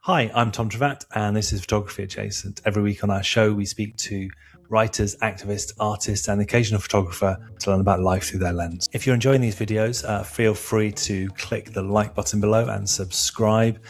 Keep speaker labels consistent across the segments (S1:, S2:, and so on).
S1: Hi, I'm Tom Travat, and this is Photography Adjacent. Every week on our show, we speak to writers, activists, artists, and the occasional photographer to learn about life through their lens. If you're enjoying these videos, feel free to click the like button below and subscribe.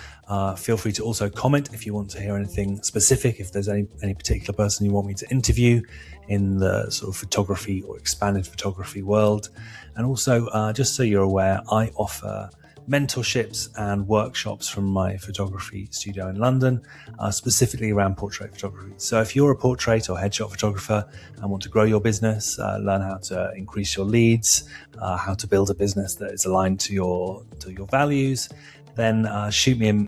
S1: Feel free to also comment if you want to hear anything specific, if there's any particular person you want me to interview in the sort of photography or expanded photography world. And also, just so you're aware, I offer mentorships and workshops from my photography studio in London, specifically around portrait photography. So if you're a portrait or headshot photographer and want to grow your business, learn how to increase your leads, how to build a business that is aligned to your values, then shoot me an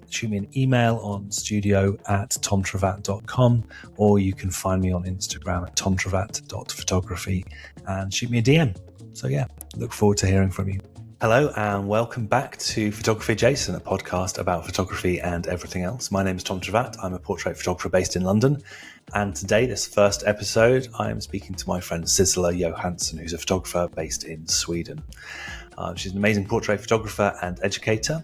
S1: email on studio@tomtravat.com, or you can find me on Instagram at tomtravat.photography and shoot me a DM. So yeah, look forward to hearing from you. Hello and welcome back to Photography Adjacent, a podcast about photography and everything else. My name is Tom Travat. I'm a portrait photographer based in London. And today, this first episode, I am speaking to my friend Sissela Johansson, who's a photographer based in Sweden. She's an amazing portrait photographer and educator.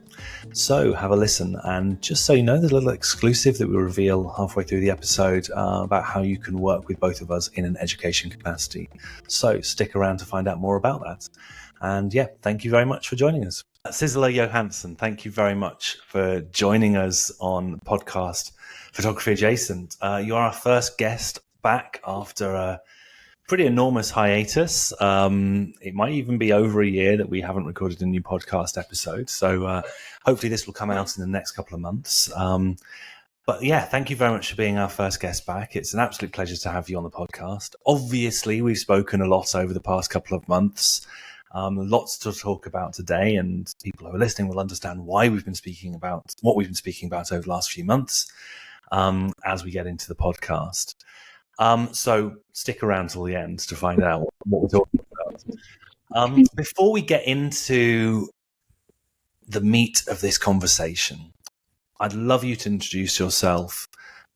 S1: So have a listen. And just so you know, there's a little exclusive that we reveal halfway through the episode about how you can work with both of us in an education capacity. So stick around to find out more about that. And yeah, thank you very much for joining us. Sissela Johansson, thank you very much for joining us on podcast Photography Adjacent. You are our first guest back after a pretty enormous hiatus. It might even be over a year that we haven't recorded a new podcast episode. So hopefully this will come out in the next couple of months. But yeah, thank you very much for being our first guest back. It's an absolute pleasure to have you on the podcast. Obviously, we've spoken a lot over the past couple of months. Lots to talk about today, and people who are listening will understand why we've been speaking about what we've been speaking about over the last few months as we get into the podcast. So stick around till the end to find out what we're talking about. Before we get into the meat of this conversation, I'd love you to introduce yourself.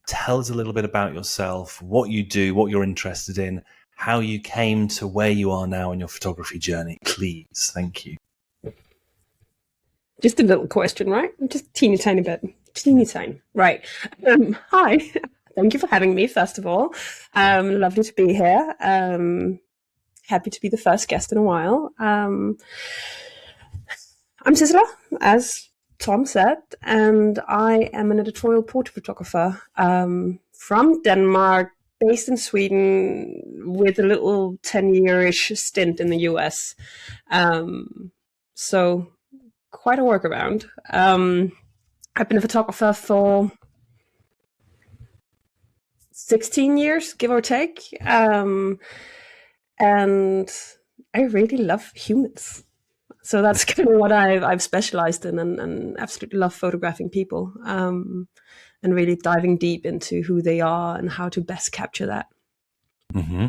S1: Tell us a little bit about yourself, what you do, what you're interested in, how you came to where you are now in your photography journey, please. Thank you.
S2: Just a little question, right? Just a teeny tiny bit. Teeny tiny. Right. Hi. Thank you for having me, first of all. Lovely to be here. Happy to be the first guest in a while. I'm Sissela, as Tom said, and I am an editorial portrait photographer from Denmark, based in Sweden, with a little 10-year-ish stint in the US. So quite a workaround. I've been a photographer for 16 years, give or take. And I really love humans. So that's kind of what I've specialized in, and absolutely love photographing people. And really diving deep into who they are and how to best capture that.
S1: Mm-hmm.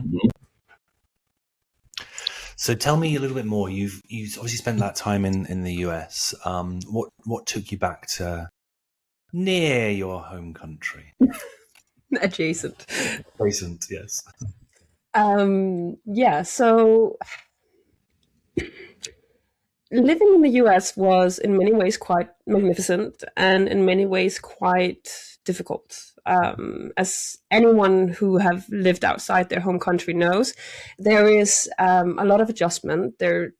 S1: So tell me a little bit more. You've obviously spent that time in the US. What took you back to near your home country?
S2: Adjacent,
S1: yes.
S2: Yeah. So living in the US was in many ways quite magnificent and in many ways quite difficult. As anyone who have lived outside their home country knows, there is a lot of adjustment. It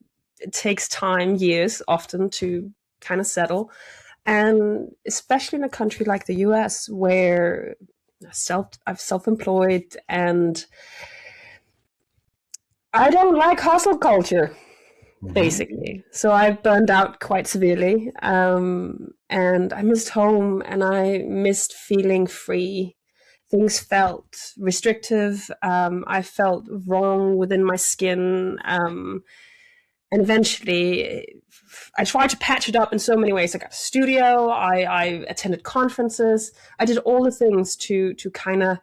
S2: takes time, years often, to kind of settle. And especially in a country like the US, where I'm self-employed and I don't like hustle culture. Basically. So I burned out quite severely, and I missed home and I missed feeling free. Things felt restrictive. I felt wrong within my skin. And eventually I tried to patch it up in so many ways. I got a studio, I attended conferences, I did all the things to kind of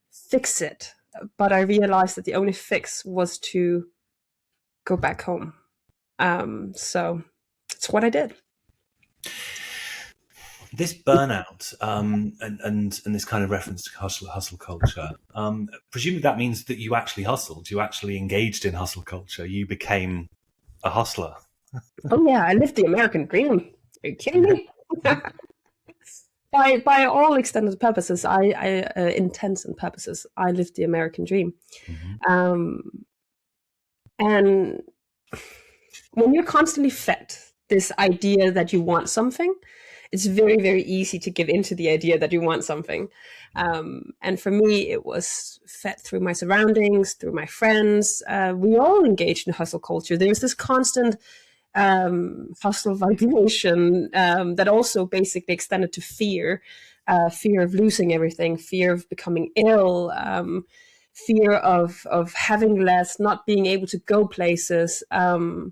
S2: fix it. But I realized that the only fix was to go back home. So that's what I did.
S1: This burnout and this kind of reference to hustle culture, presumably that means that you actually hustled, you actually engaged in hustle culture, you became a hustler.
S2: Oh yeah, I lived the American dream. Are you kidding me? by all extended purposes, intents and purposes, I lived the American dream. Um, and when you're constantly fed this idea that you want something, it's very, very easy to give into the idea that you want something. And for me, it was fed through my surroundings, through my friends. We all engaged in hustle culture. There was this constant hustle vibration that also basically extended to fear, fear of losing everything, fear of becoming ill, fear of having less, not being able to go places. And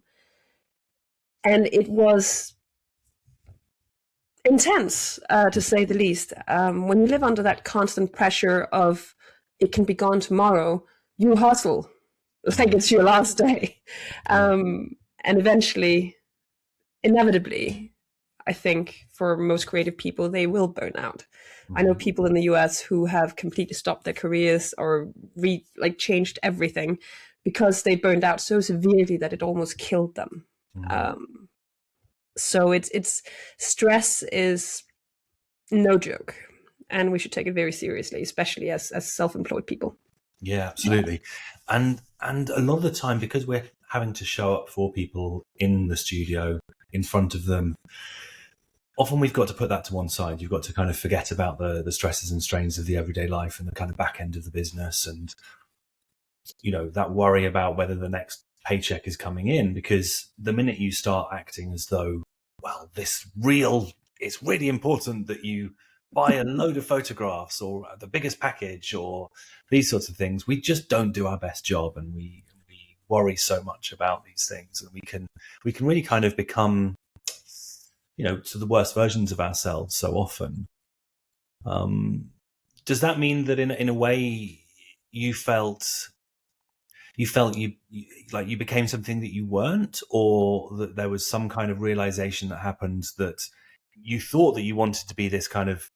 S2: it was intense, to say the least. When you live under that constant pressure of it can be gone tomorrow, you hustle like it's your last day. And eventually, inevitably, I think for most creative people, they will burn out. I know people in the US who have completely stopped their careers or changed everything because they burned out so severely that it almost killed them. So it's stress is no joke, and we should take it very seriously, especially as self-employed people.
S1: Yeah, absolutely. And a lot of the time, because we're having to show up for people in the studio, in front of them, often we've got to put that to one side. You've got to kind of forget about the stresses and strains of the everyday life and the kind of back end of the business, and that worry about whether the next paycheck is coming in, because the minute you start acting as though, well, it's really important that you buy a load of photographs or the biggest package or these sorts of things, we just don't do our best job, and we worry so much about these things, and we can really kind of become to the worst versions of ourselves so often. Does that mean that in a way you felt you became something that you weren't, or that there was some kind of realization that happened that you thought that you wanted to be this kind of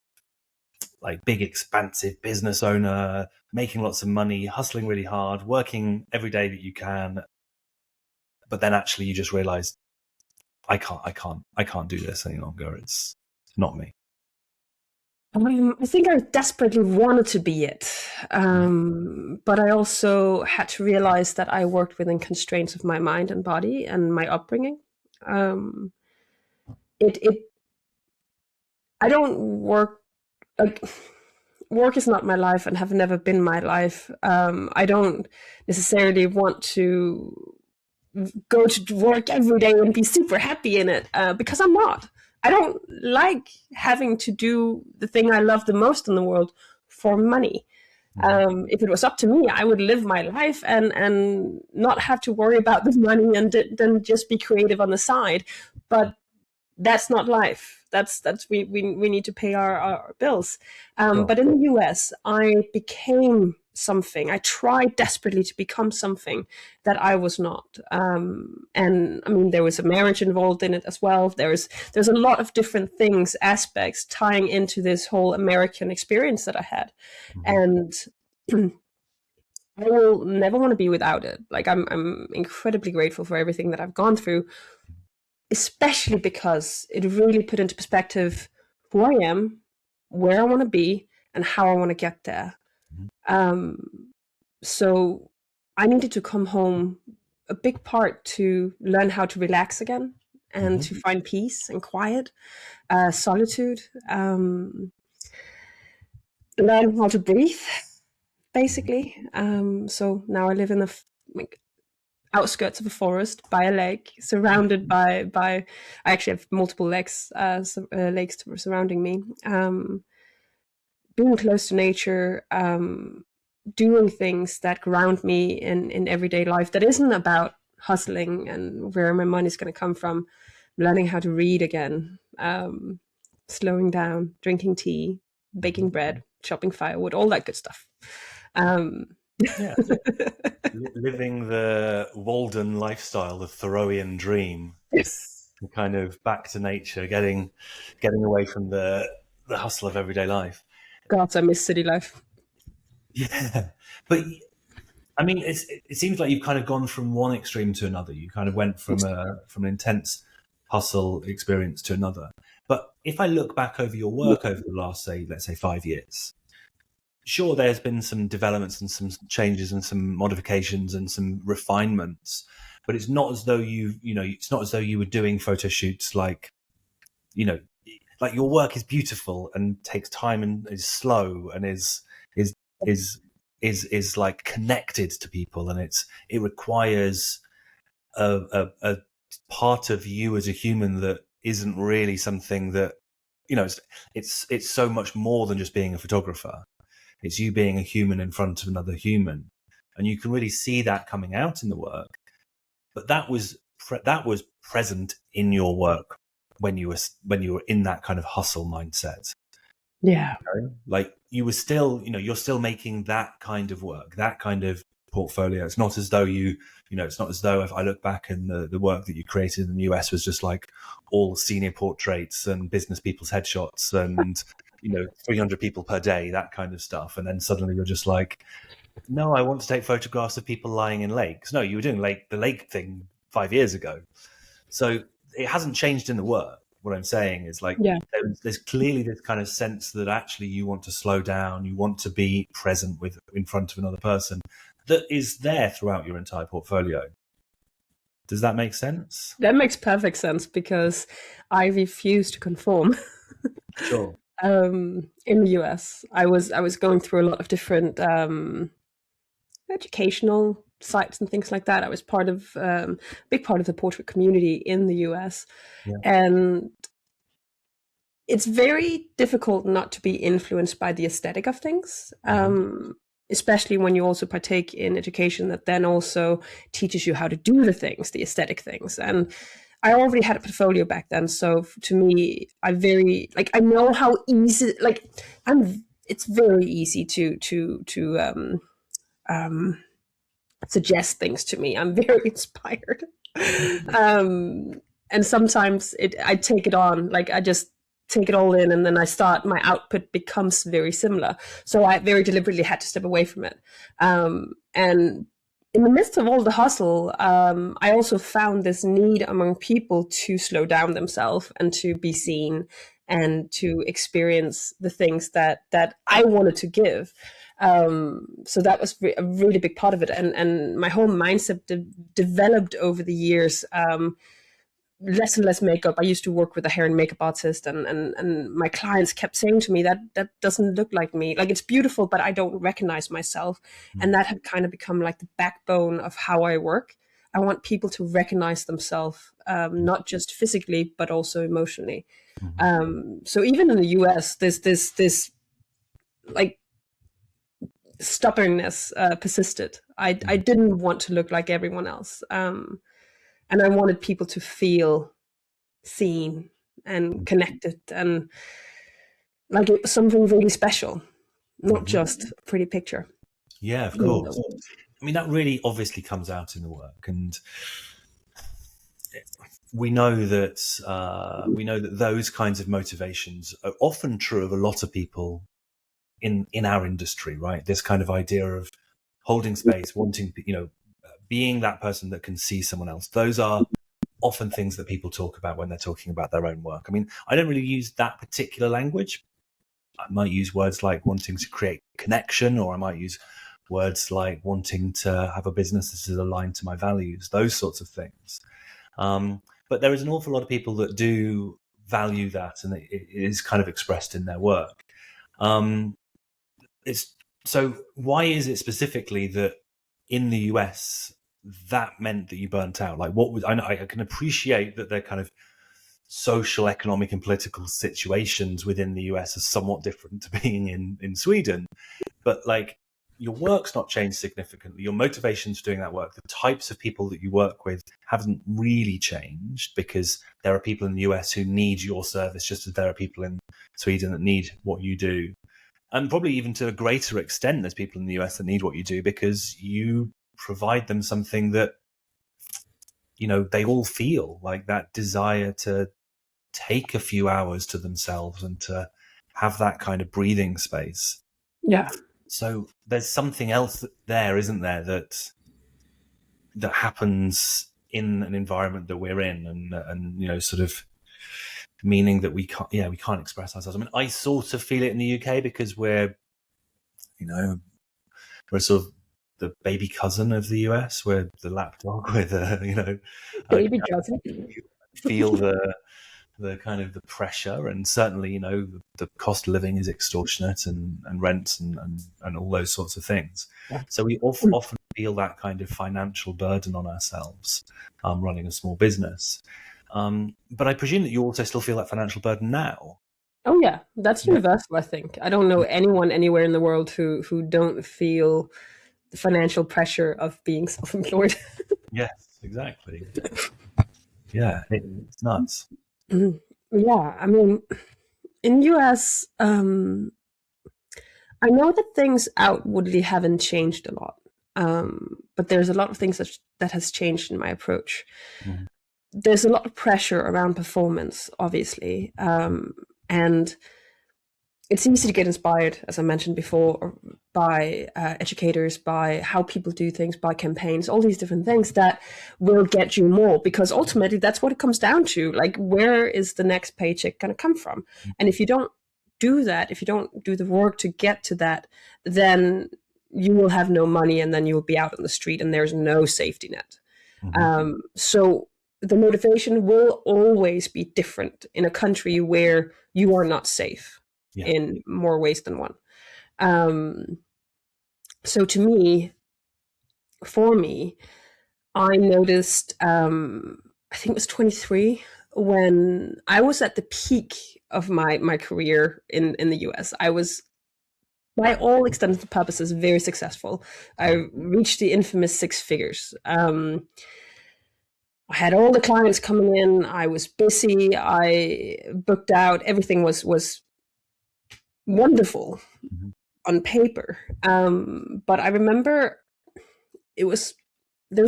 S1: like big, expansive business owner, making lots of money, hustling really hard, working every day that you can, but then actually you just realized, I can't do this any longer. It's not me.
S2: I think I desperately wanted to be it, but I also had to realize that I worked within constraints of my mind and body and my upbringing. I don't work. Work is not my life and have never been my life. I don't necessarily want to go to work every day and be super happy in it, because I'm not. I don't like having to do the thing I love the most in the world for money. If it was up to me, I would live my life and not have to worry about the money and then just be creative on the side. But that's not life. That's we need to pay our bills.
S1: Sure.
S2: But in the US, I became something. I tried desperately to become something that I was not. And I mean, there was a marriage involved in it as well. There's a lot of different things, aspects tying into this whole American experience that I had. And I will never want to be without it. Like I'm incredibly grateful for everything that I've gone through, especially because it really put into perspective who I am, where I want to be, and how I want to get there. So I needed to come home, a big part to learn how to relax again and to find peace and quiet, solitude, learn how to breathe, basically. So now I live in the outskirts of a forest by a lake, surrounded by I actually have multiple lakes surrounding me. Being close to nature, doing things that ground me in everyday life that isn't about hustling and where my money's going to come from. Learning how to read again, slowing down, drinking tea, baking bread, chopping firewood, all that good stuff.
S1: Yeah, living the Walden lifestyle, the Thoreauian dream.
S2: Yes.
S1: Kind of back to nature, getting away from the hustle of everyday life.
S2: God, I miss city life.
S1: Yeah, but I mean, it seems like you've kind of gone from one extreme to another. You kind of went from an intense hustle experience to another. But if I look back over your work over the last, say, let's say 5 years, sure, there's been some developments and some changes and some modifications and some refinements, but it's not as though it's not as though you were doing photo shoots like, like your work is beautiful and takes time and is slow and is like connected to people, and it requires a part of you as a human that isn't really something that it's so much more than just being a photographer. It's you being a human in front of another human, and you can really see that coming out in the work. But that was present in your work when you were in that kind of hustle mindset.
S2: Yeah.
S1: Like you were still, you're still making that kind of work, that kind of portfolio. It's not as though it's not as though if I look back and the work that you created in the US was just like all senior portraits and business people's headshots and 300 people per day, that kind of stuff. And then suddenly you're just like, no, I want to take photographs of people lying in lakes. No, you were doing the lake thing 5 years ago. So it hasn't changed in the work. What I'm saying is like, there's clearly this kind of sense that actually you want to slow down, you want to be present in front of another person that is there throughout your entire portfolio. Does that make sense?
S2: That makes perfect sense, because I refuse to conform.
S1: Sure.
S2: In the US, I was going through a lot of different educational sites and things like that. I was part of a big part of the portrait community in the US, and it's very difficult not to be influenced by the aesthetic of things, especially when you also partake in education that then also teaches you how to do the aesthetic things. And I already had a portfolio back then, so to me, I know how easy, it's very easy to suggest things to me. I'm very inspired. And sometimes I take it on, I just take it all in, and then my output becomes very similar. So I very deliberately had to step away from it. And in the midst of all the hustle, I also found this need among people to slow down themselves and to be seen and to experience the things that I wanted to give. So that was a really big part of it. And my whole mindset developed over the years. Less and less makeup. I used to work with a hair and makeup artist, and my clients kept saying to me that doesn't look like me. Like, it's beautiful, but I don't recognize myself. And that had kind of become like the backbone of how I work. I want people to recognize themselves, not just physically, but also emotionally. So even in the US, there's this like stubbornness persisted. I didn't want to look like everyone else. And I wanted people to feel seen and connected and like it was something really special, not just a pretty picture.
S1: Yeah, of course. I mean, that really obviously comes out in the work, and we know that those kinds of motivations are often true of a lot of people in our industry, right? This kind of idea of holding space, wanting, being that person that can see someone else. Those are often things that people talk about when they're talking about their own work. I mean, I don't really use that particular language. I might use words like wanting to create connection, or I might use words like wanting to have a business that is aligned to my values, those sorts of things. But there is an awful lot of people that do value that, and it is kind of expressed in their work. So why is it specifically that in the US that meant that you burnt out? Like, I can appreciate that they're kind of social, economic, and political situations within the US are somewhat different to being in Sweden, but like, your work's not changed significantly. Your motivations for doing that work, the types of people that you work with haven't really changed, because there are people in the US who need your service just as there are people in Sweden that need what you do. And probably even to a greater extent, there's people in the US that need what you do because you provide them something that, they all feel, like that desire to take a few hours to themselves and to have that kind of breathing space.
S2: Yeah.
S1: So there's something else there, isn't there, that happens in an environment that we're in, and sort of meaning that we can't express ourselves. I mean, I sort of feel it in the UK because we're sort of the baby cousin of the US. We're the lapdog with
S2: Baby cousin.
S1: feel the kind of the pressure, and certainly the cost of living is extortionate, and rents and all those sorts of things.
S2: Yeah.
S1: So we often feel that kind of financial burden on ourselves running a small business. But I presume that you also still feel that financial burden now.
S2: Oh yeah, that's universal. I think I don't know anyone anywhere in the world who don't feel the financial pressure of being self-employed.
S1: Yes, exactly. Yeah, it's nuts.
S2: Yeah, I mean, in US, I know that things outwardly haven't changed a lot, but there's a lot of things that has changed in my approach.
S1: Mhm.
S2: There's a lot of pressure around performance, obviously, and it's easy to get inspired, as I mentioned before, by educators, by how people do things, by campaigns, all these different things that will get you more, because ultimately that's what it comes down to. Like, where is the next paycheck going to come from? And if you don't do that, if you don't do the work to get to that, then you will have no money, and then you will be out on the street and there's no safety net.
S1: Mm-hmm.
S2: So the motivation will always be different in a country where you are not safe. Yeah. In more ways than one. So for me, I noticed, I think it was 23, when I was at the peak of my career in the US. I was, by all extended purposes, very successful. I reached the infamous 6 figures. I had all the clients coming in. I was busy. I booked out. Everything was wonderful on paper. But I remember there was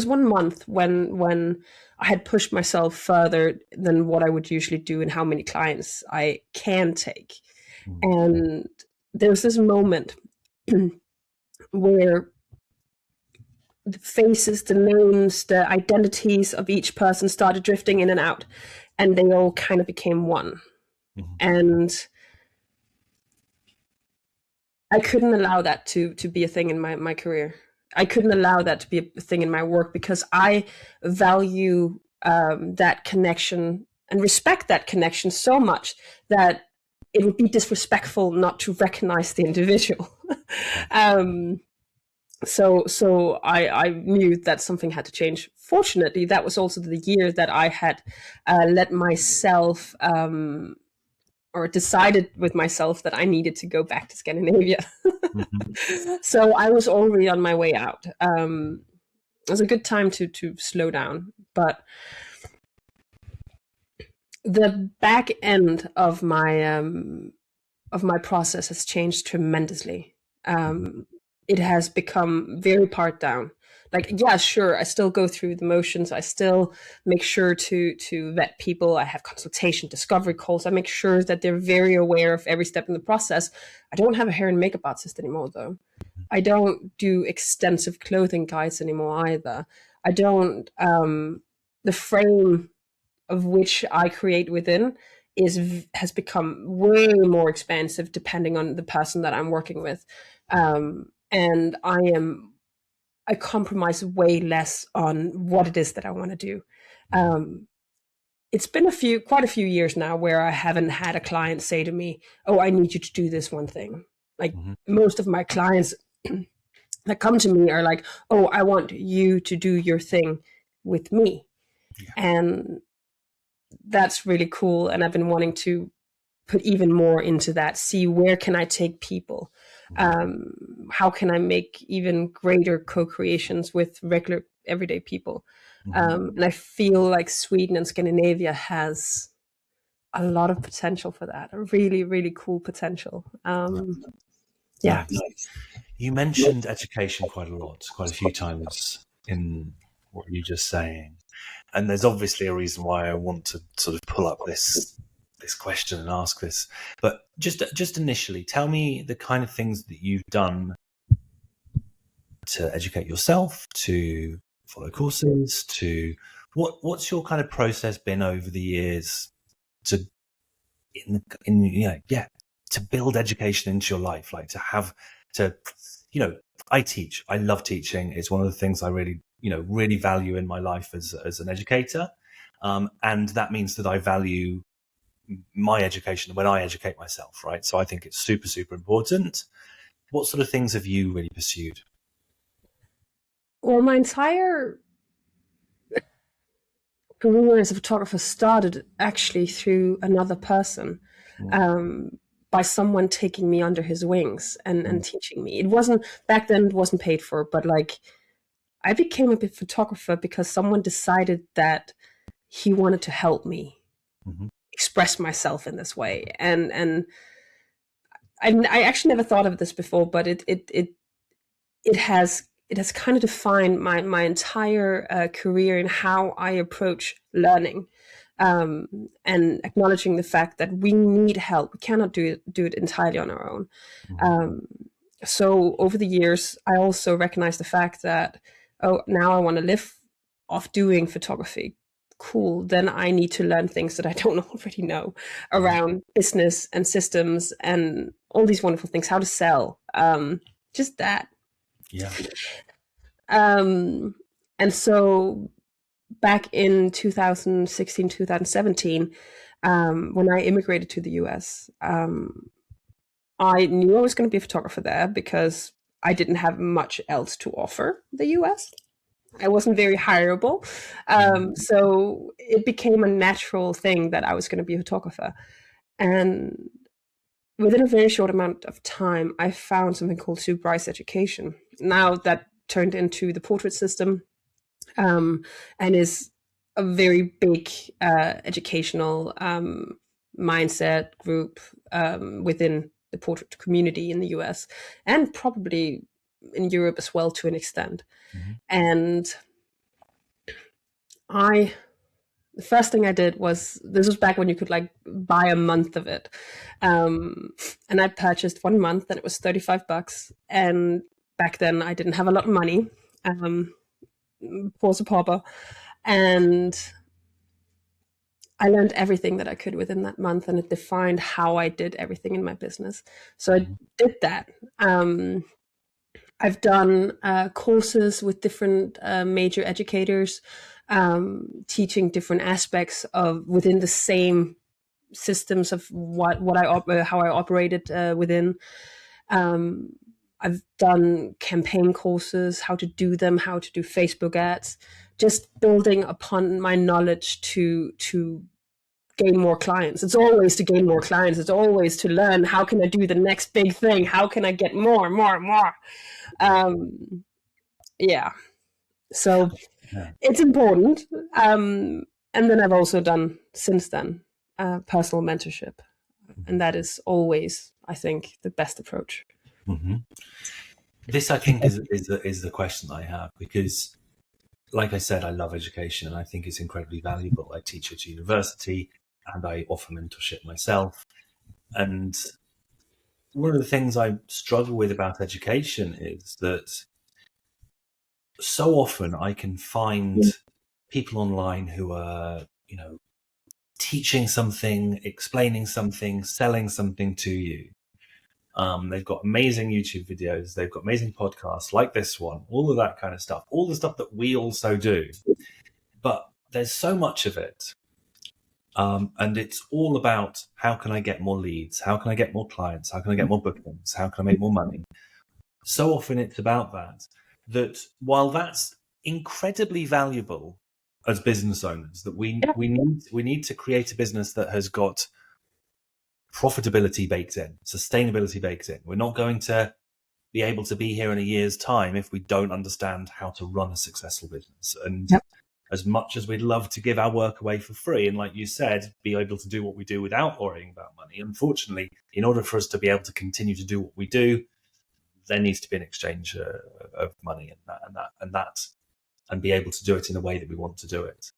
S2: one month when I had pushed myself further than what I would usually do and how many clients I can take. And there was this moment where the faces, the names, the identities of each person started drifting in and out, and they all kind of became one. And I couldn't allow that to be a thing in my career. I couldn't allow that to be a thing in my work, because I value that connection and respect that connection so much that it would be disrespectful not to recognize the individual. So I knew that something had to change. Fortunately, that was also the year that I had let myself or decided with myself that I needed to go back to Scandinavia. So I was already on my way out. It was a good time to slow down, but the back end of my process has changed tremendously. It has become very part down. Like, yeah, sure, I still go through the motions. I still make sure to vet people. I have consultation, discovery calls. I make sure that they're very aware of every step in the process. I don't have a hair and makeup artist anymore, though. I don't do extensive clothing guides anymore either. I don't, the frame of which I create within has become way more expansive depending on the person that I'm working with. And I compromise way less on what it is that I want to do. It's been quite a few years now where I haven't had a client say to me, "Oh, I need you to do this one thing." Like, most of my clients that come to me are like, "Oh, I want you to do your thing with me." Yeah. And that's really cool. And I've been wanting to put even more into that, see where can I take people? How can I make even greater co-creations with regular everyday people? And I feel like Sweden and Scandinavia has a lot of potential for that, a really, really cool potential. Yeah.
S1: You mentioned education quite a few times in what you're just saying. And there's obviously a reason why I want to sort of pull up this question and ask this. But just initially, tell me the kind of things that you've done to educate yourself, to follow courses, to what's your kind of process been over the years to to build education into your life, like I teach. I love teaching. It's one of the things I really value in my life as an educator. And that means that I value my education when I educate myself, right? So I think it's super, super important. What sort of things have you really pursued?
S2: Well, my entire career as a photographer started actually through another person, by someone taking me under his wings and teaching me. It wasn't, back then it wasn't paid for, but like I became a photographer because someone decided that he wanted to help me express myself in this way. And I actually never thought of this before, but it has kind of defined my entire career and how I approach learning, and acknowledging the fact that we need help. We cannot do it entirely on our own. So over the years, I also recognize the fact that, now I want to live off doing photography. Cool. Then I need to learn things that I don't already know around business and systems and all these wonderful things, how to sell, just that.
S1: Yeah.
S2: And so back in 2016, 2017, when I immigrated to the US, I knew I was going to be a photographer there because I didn't have much else to offer the US. I wasn't very hireable. So it became a natural thing that I was going to be a photographer. And within a very short amount of time, I found something called supervised education. Now that turned into the portrait system, and is a very big educational mindset group within the portrait community in the US and probably in Europe as well to an extent. And the first thing I did was, this was back when you could like buy a month of it. And I purchased 1 month and it was $35. And back then I didn't have a lot of money. Pause a pauper. And I learned everything that I could within that month, and it defined how I did everything in my business. So I did that. I've done courses with different major educators, teaching different aspects of within the same systems of how I operated within. I've done campaign courses, how to do them, how to do Facebook ads, just building upon my knowledge to gain more clients. It's always to gain more clients. It's always to learn, how can I do the next big thing? How can I get more? Yeah. So it's important. And then I've also done, since then, personal mentorship. And that is always, I think, the best approach.
S1: This, I think, is the question I have, because, like I said, I love education and I think it's incredibly valuable. I teach at university and I offer mentorship myself. And one of the things I struggle with about education is that so often I can find people online who are, teaching something, explaining something, selling something to you. They've got amazing YouTube videos. They've got amazing podcasts like this one, all of that kind of stuff, all the stuff that we also do. But there's so much of it. And it's all about, how can I get more leads? How can I get more clients? How can I get more bookings? How can I make more money? So often it's about that while that's incredibly valuable as business owners, that we need to create a business that has got profitability baked in, sustainability baked in. We're not going to be able to be here in a year's time if we don't understand how to run a successful business. And as much as we'd love to give our work away for free, and like you said, be able to do what we do without worrying about money, unfortunately, in order for us to be able to continue to do what we do, there needs to be an exchange of money and be able to do it in a way that we want to do it.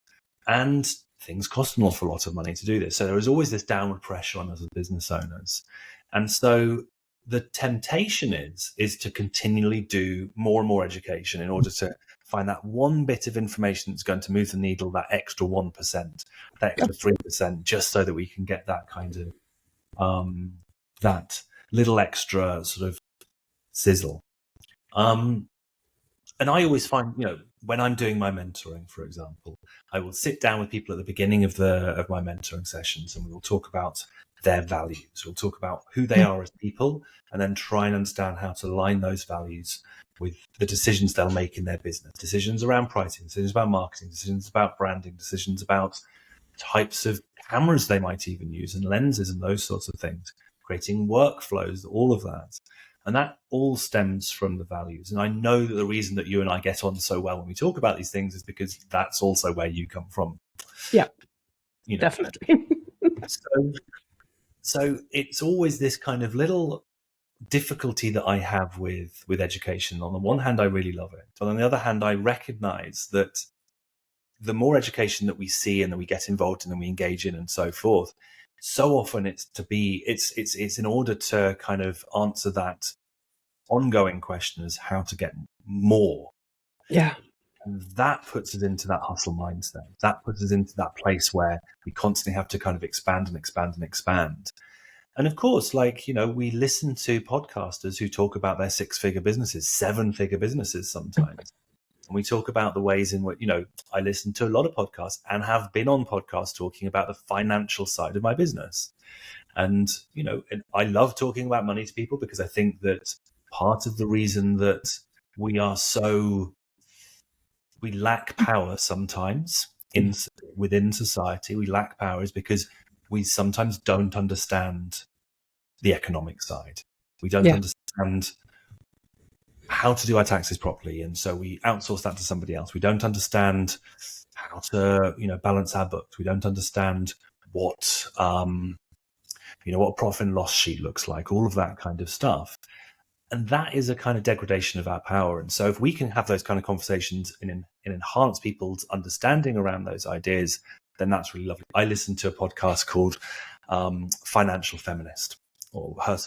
S1: And things cost an awful lot of money to do this. So there is always this downward pressure on us as business owners. And so the temptation is to continually do more and more education in order to find that one bit of information that's going to move the needle, that extra 1%, that extra 3%, just so that we can get that kind of that little extra sort of sizzle. And I always find, when I'm doing my mentoring, for example, I will sit down with people at the beginning of my mentoring sessions, and we will talk about their values. We'll talk about who they are as people, and then try and understand how to align those values with the decisions they'll make in their business. Decisions around pricing, decisions about marketing, decisions about branding, decisions about types of cameras they might even use and lenses and those sorts of things, creating workflows, all of that. And that all stems from the values. And I know that the reason that you and I get on so well when we talk about these things is because that's also where you come from.
S2: Yeah, definitely.
S1: So it's always this kind of little difficulty that I have with education. On the one hand, I really love it. But on the other hand, I recognize that the more education that we see and that we get involved in and we engage in and so forth, so often it's in order to kind of answer that ongoing question is how to get more.
S2: Yeah.
S1: And that puts us into that hustle mindset. That puts us into that place where we constantly have to kind of expand and expand and expand. And of course, we listen to podcasters who talk about their 6-figure businesses, 7-figure businesses sometimes. And we talk about the ways in which, I listen to a lot of podcasts and have been on podcasts talking about the financial side of my business. And, and I love talking about money to people because I think that part of the reason that we lack power sometimes within society, we lack power is because we sometimes don't understand the economic side. We don't understand how to do our taxes properly, and so we outsource that to somebody else. We don't understand how to balance our books. We don't understand what what a profit and loss sheet looks like, all of that kind of stuff. And that is a kind of degradation of our power. And so if we can have those kind of conversations and enhance people's understanding around those ideas, then that's really lovely. I listened to a podcast called Financial Feminist, or her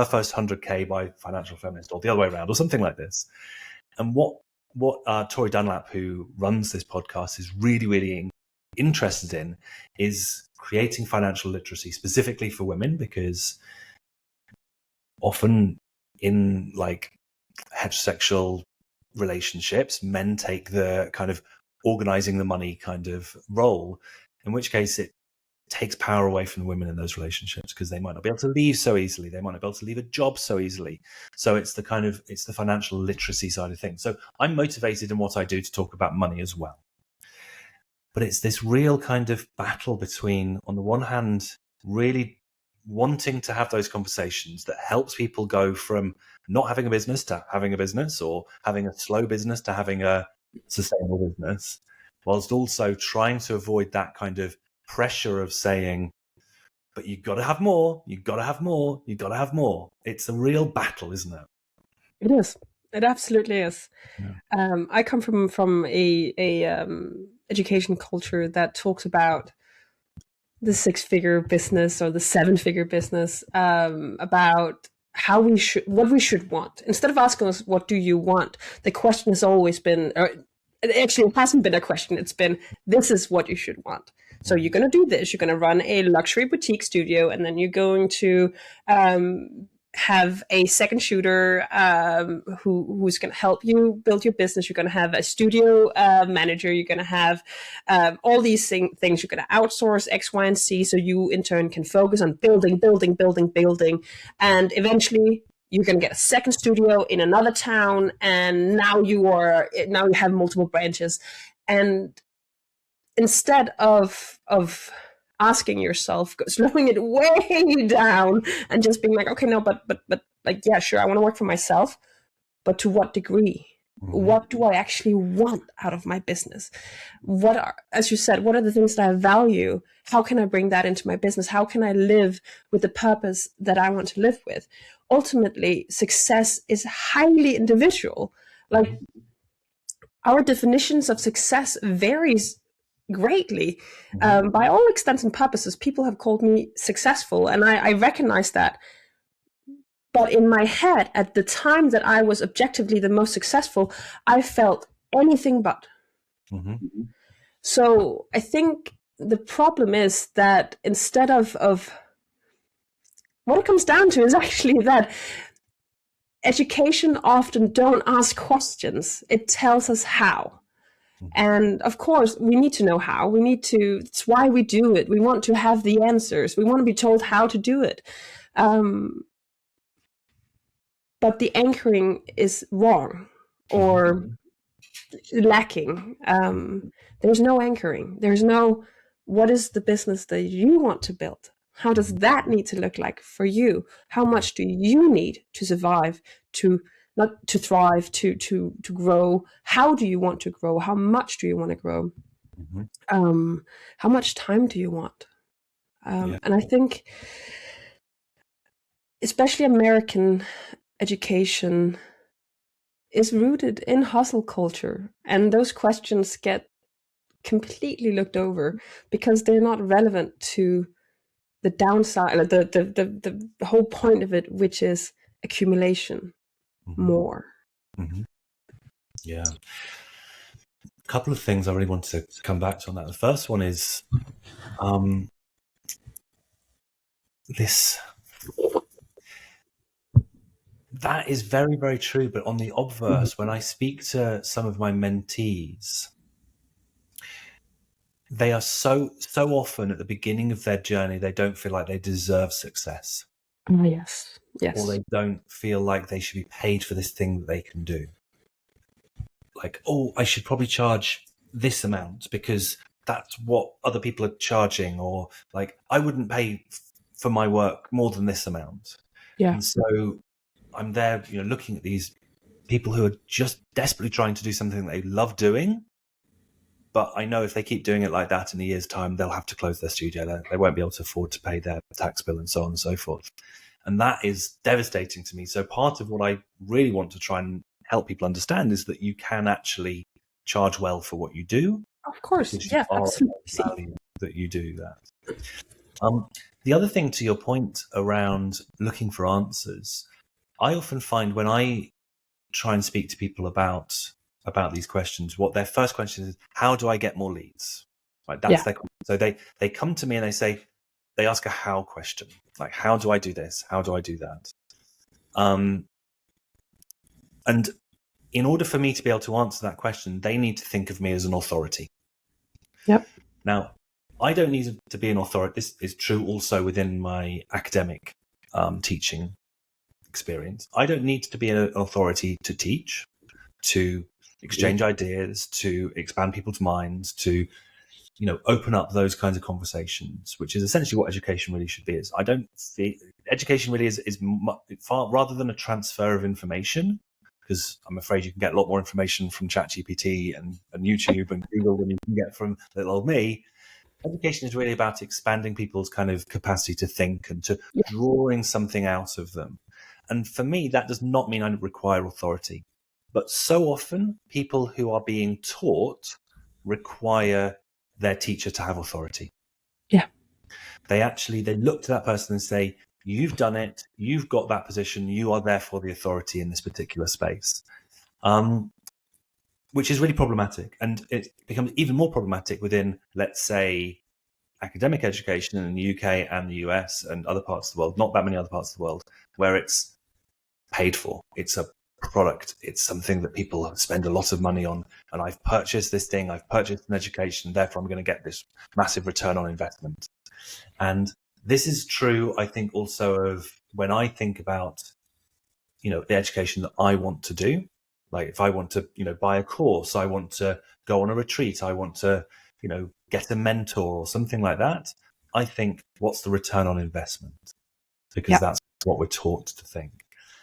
S1: first 100K by Financial Feminist, or the other way around, or something like this. And what Tori Dunlap, who runs this podcast, is really, really interested in is creating financial literacy specifically for women, because often in heterosexual relationships, men take the kind of organizing the money kind of role, in which case it takes power away from the women in those relationships because they might not be able to leave so easily. They might not be able to leave a job so easily. So it's the financial literacy side of things. So I'm motivated in what I do to talk about money as well. But it's this real kind of battle between, on the one hand, really wanting to have those conversations that helps people go from not having a business to having a business, or having a slow business to having a sustainable business, whilst also trying to avoid that kind of pressure of saying, but you've got to have more, you've got to have more, you've got to have more. It's a real battle, isn't it?
S2: It is. It absolutely is.
S1: Yeah.
S2: I come from a education culture that talks about the 6-figure business or the 7-figure business, about what we should want. Instead of asking us, what do you want? The question has always been, or actually it hasn't been a question. It's been, this is what you should want. So you're going to do this. You're going to run a luxury boutique studio, and then you're going to have a second shooter who's going to help you build your business. You're going to have a studio manager. You're going to have all these things. You're going to outsource X, Y, and Z, so you in turn can focus on building. And eventually you're going to get a second studio in another town, and now you have multiple branches. And instead of asking yourself, slowing it way down and just being like, okay, no, but yeah, sure, I want to work for myself, but to what degree? Mm-hmm. What do I actually want out of my business? As you said, what are the things that I value? How can I bring that into my business? How can I live with the purpose that I want to live with? Ultimately, success is highly individual. Like, our definitions of success varies greatly. By all extents and purposes, people have called me successful, and I recognize that. But in my head, at the time that I was objectively the most successful, I felt anything but. Mm-hmm. So I think the problem is that instead of what it comes down to is actually that education often don't ask questions. It tells us how. And of course, we need to know how. It's why we do it. We want to have the answers. We want to be told how to do it. But the anchoring is wrong or lacking. There's no anchoring. There's no, what is the business that you want to build? How does that need to look like for you? How much do you need to survive, not to thrive, to grow? How do you want to grow? How much do you want to grow? How much time do you want? And I think, especially American education is rooted in hustle culture, and those questions get completely looked over because they're not relevant to the downside, the whole point of it, which is accumulation more.
S1: Yeah. A couple of things I really wanted to come back to on that. The first one is that is very, very true. But on the obverse, when I speak to some of my mentees, they are so often at the beginning of their journey, they don't feel like they deserve success.
S2: Yes.
S1: Or they don't feel like they should be paid for this thing that they can do. Like, oh, I should probably charge this amount because that's what other people are charging. Or like, I wouldn't pay for my work more than this amount.
S2: Yeah.
S1: And so I'm there, looking at these people who are just desperately trying to do something they love doing. But I know if they keep doing it like that in a year's time, they'll have to close their studio. They won't be able to afford to pay their tax bill and so on and so forth. And that is devastating to me. So part of what I really want to try and help people understand is that you can actually charge well for what you do.
S2: Of course. Yeah, absolutely.
S1: Value that you do that. The other thing, to your point around looking for answers, I often find when I try and speak to people about these questions, what their first question is, how do I get more leads? Right, that's their question. So they come to me and they ask a how question, like, how do I do this? How do I do that? And in order for me to be able to answer that question, they need to think of me as an authority.
S2: Yep.
S1: Now, I don't need to be an authority. This is true also within my academic teaching experience. I don't need to be an authority to teach, to exchange ideas, to expand people's minds, to open up those kinds of conversations, which is essentially what education really should be. Is I don't see education really is far rather than a transfer of information, because I'm afraid you can get a lot more information from ChatGPT and YouTube and Google than you can get from little old me. Education is really about expanding people's kind of capacity to think and to drawing something out of them. And for me, that does not mean I require authority. But so often, people who are being taught require their teacher to have authority.
S2: Yeah.
S1: They look to that person and say, you've done it, you've got that position, you are therefore the authority in this particular space. Which is really problematic. And it becomes even more problematic within, let's say, academic education in the UK and the US and other parts of the world, not that many other parts of the world, where it's paid for. It's a product. It's something that people spend a lot of money on. And I've purchased this thing, I've purchased an education, therefore I'm going to get this massive return on investment. And this is true, I think, also of when I think about, the education that I want to do. Like if I want to, buy a course, I want to go on a retreat, I want to, get a mentor or something like that. I think, what's the return on investment? Because that's what we're taught to think.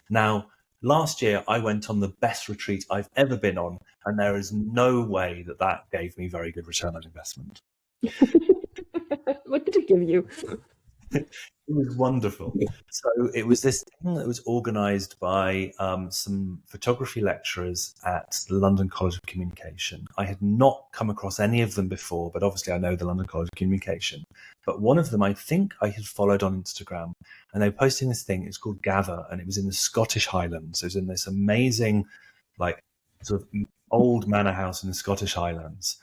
S1: Now, last year, I went on the best retreat I've ever been on, and there is no way that gave me very good return on investment.
S2: What did it give you?
S1: It was wonderful. So it was this thing that was organised by some photography lecturers at the London College of Communication. I had not come across any of them before, but obviously I know the London College of Communication. But one of them, I think I had followed on Instagram, and they were posting this thing. It's called Gather, and it was in the Scottish Highlands. It was in this amazing, like, sort of old manor house in the Scottish Highlands.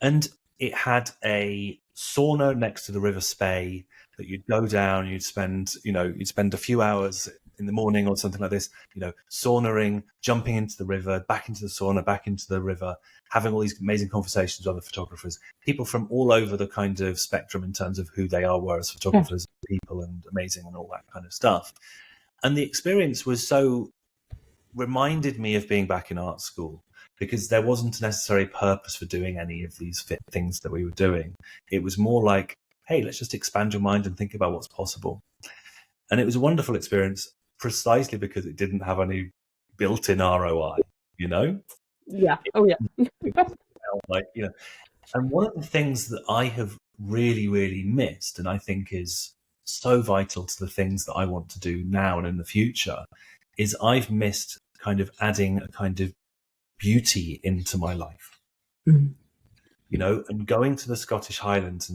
S1: And it had a sauna next to the River Spey. that you'd go down, you'd spend a few hours in the morning or something like this, saunering, jumping into the river, back into the sauna, back into the river, having all these amazing conversations with other photographers, people from all over the kind of spectrum in terms of who they were as photographers, people, and amazing and all that kind of stuff. And the experience reminded me of being back in art school, because there wasn't a necessary purpose for doing any of these things that we were doing. It was more like, hey, let's just expand your mind and think about what's possible. And it was a wonderful experience precisely because it didn't have any built-in ROI,
S2: Yeah. Oh, yeah.
S1: And one of the things that I have really, really missed, and I think is so vital to the things that I want to do now and in the future, is I've missed kind of adding a kind of beauty into my life, and going to the Scottish Highlands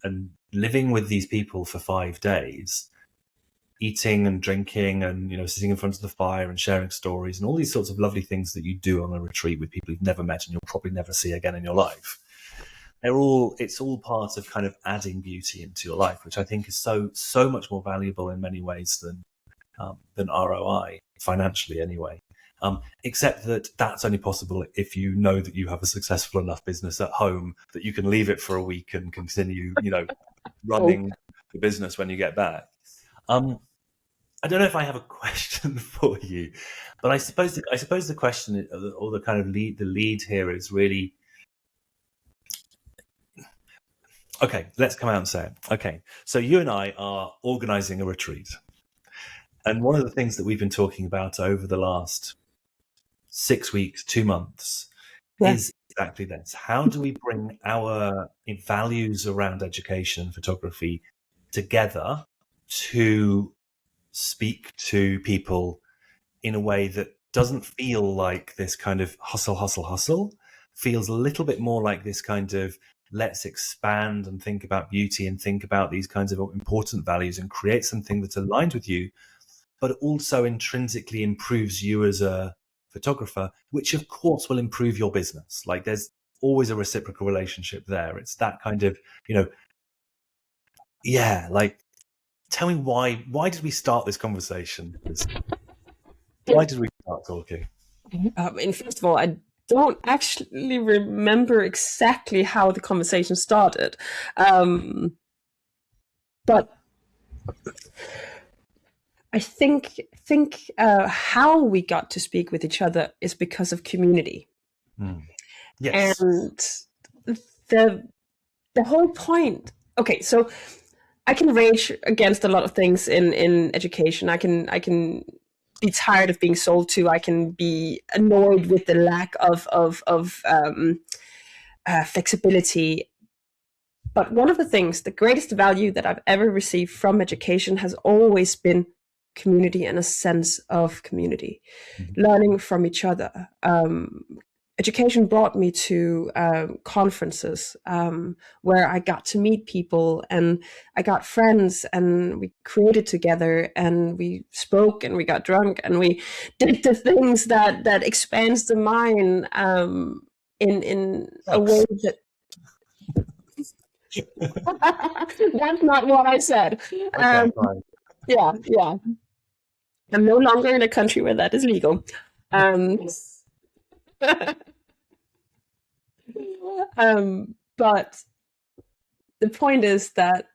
S1: and living with these people for 5 days, eating and drinking and, sitting in front of the fire and sharing stories and all these sorts of lovely things that you do on a retreat with people you've never met and you'll probably never see again in your life. It's all part of kind of adding beauty into your life, which I think is so much more valuable in many ways than ROI, financially anyway. Except that that's only possible if you know that you have a successful enough business at home that you can leave it for a week and continue, running the business when you get back. I don't know if I have a question for you, but I suppose the question or the kind of lead here is really, okay, let's come out and say it. Okay, so you and I are organizing a retreat. And one of the things that we've been talking about over the last 6 weeks, 2 months, is exactly this. How do we bring our values around education and photography together to speak to people in a way that doesn't feel like this kind of hustle, feels a little bit more like this kind of let's expand and think about beauty and think about these kinds of important values and create something that's aligned with you, but also intrinsically improves you as a photographer, which of course will improve your business. Like there's always a reciprocal relationship there. It's that kind of, tell me why did we start this conversation? Why did we start talking?
S2: And first of all, I don't actually remember exactly how the conversation started. But I think how we got to speak with each other is because of community.
S1: Yes.
S2: And the whole point. Okay, so I can rage against a lot of things in education. I can be tired of being sold to. I can be annoyed with the lack of flexibility. But one of the things, the greatest value that I've ever received from education has always been community and a sense of community, learning from each other. Education brought me to conferences where I got to meet people and I got friends and we created together and we spoke and we got drunk and we did the things that expands the mind in a way that that's not what I said.
S1: Okay,
S2: yeah. I'm no longer in a country where that is legal. But the point is that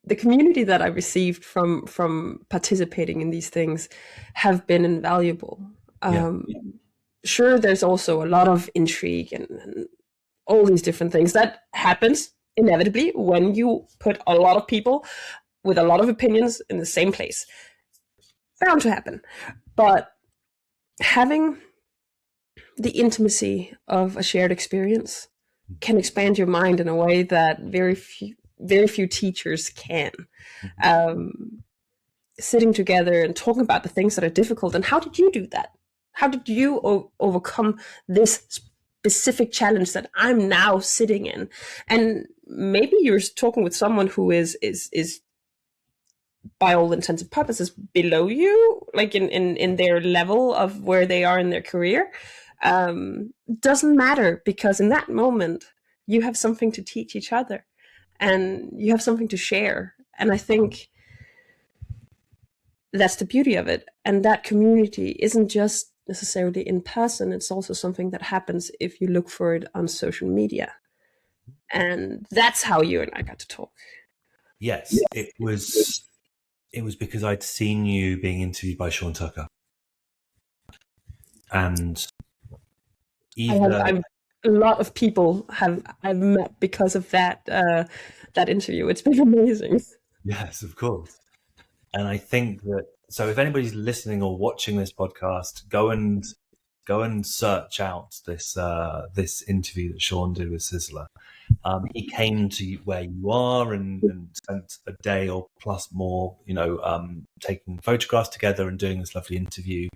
S2: the community that I received from participating in these things have been invaluable. Sure, there's also a lot of intrigue and all these different things that happens inevitably when you put a lot of people with a lot of opinions in the same place. Bound to happen. But having the intimacy of a shared experience can expand your mind in a way that very few teachers can. Sitting together and talking about the things that are difficult and how did you do that? How did you overcome this specific challenge that I'm now sitting in? And maybe you're talking with someone who is by all intents and purposes below you, like in their level of where they are in their career. Doesn't matter, because in that moment you have something to teach each other. and you have something to share. And I think that's the beauty of it. And that community isn't just necessarily in person, it's also something that happens if you look for it on social media. And that's how you and I got to talk.
S1: Yes, it was because I'd seen you being interviewed by Sean Tucker. And
S2: a lot of people I've met because of that interview. It's been amazing.
S1: Yes, of course. And I think that, so if anybody's listening or watching this podcast, go and search out this interview that Sean did with Cisla. He came to where you are and spent a day or plus more, taking photographs together and doing this lovely interview,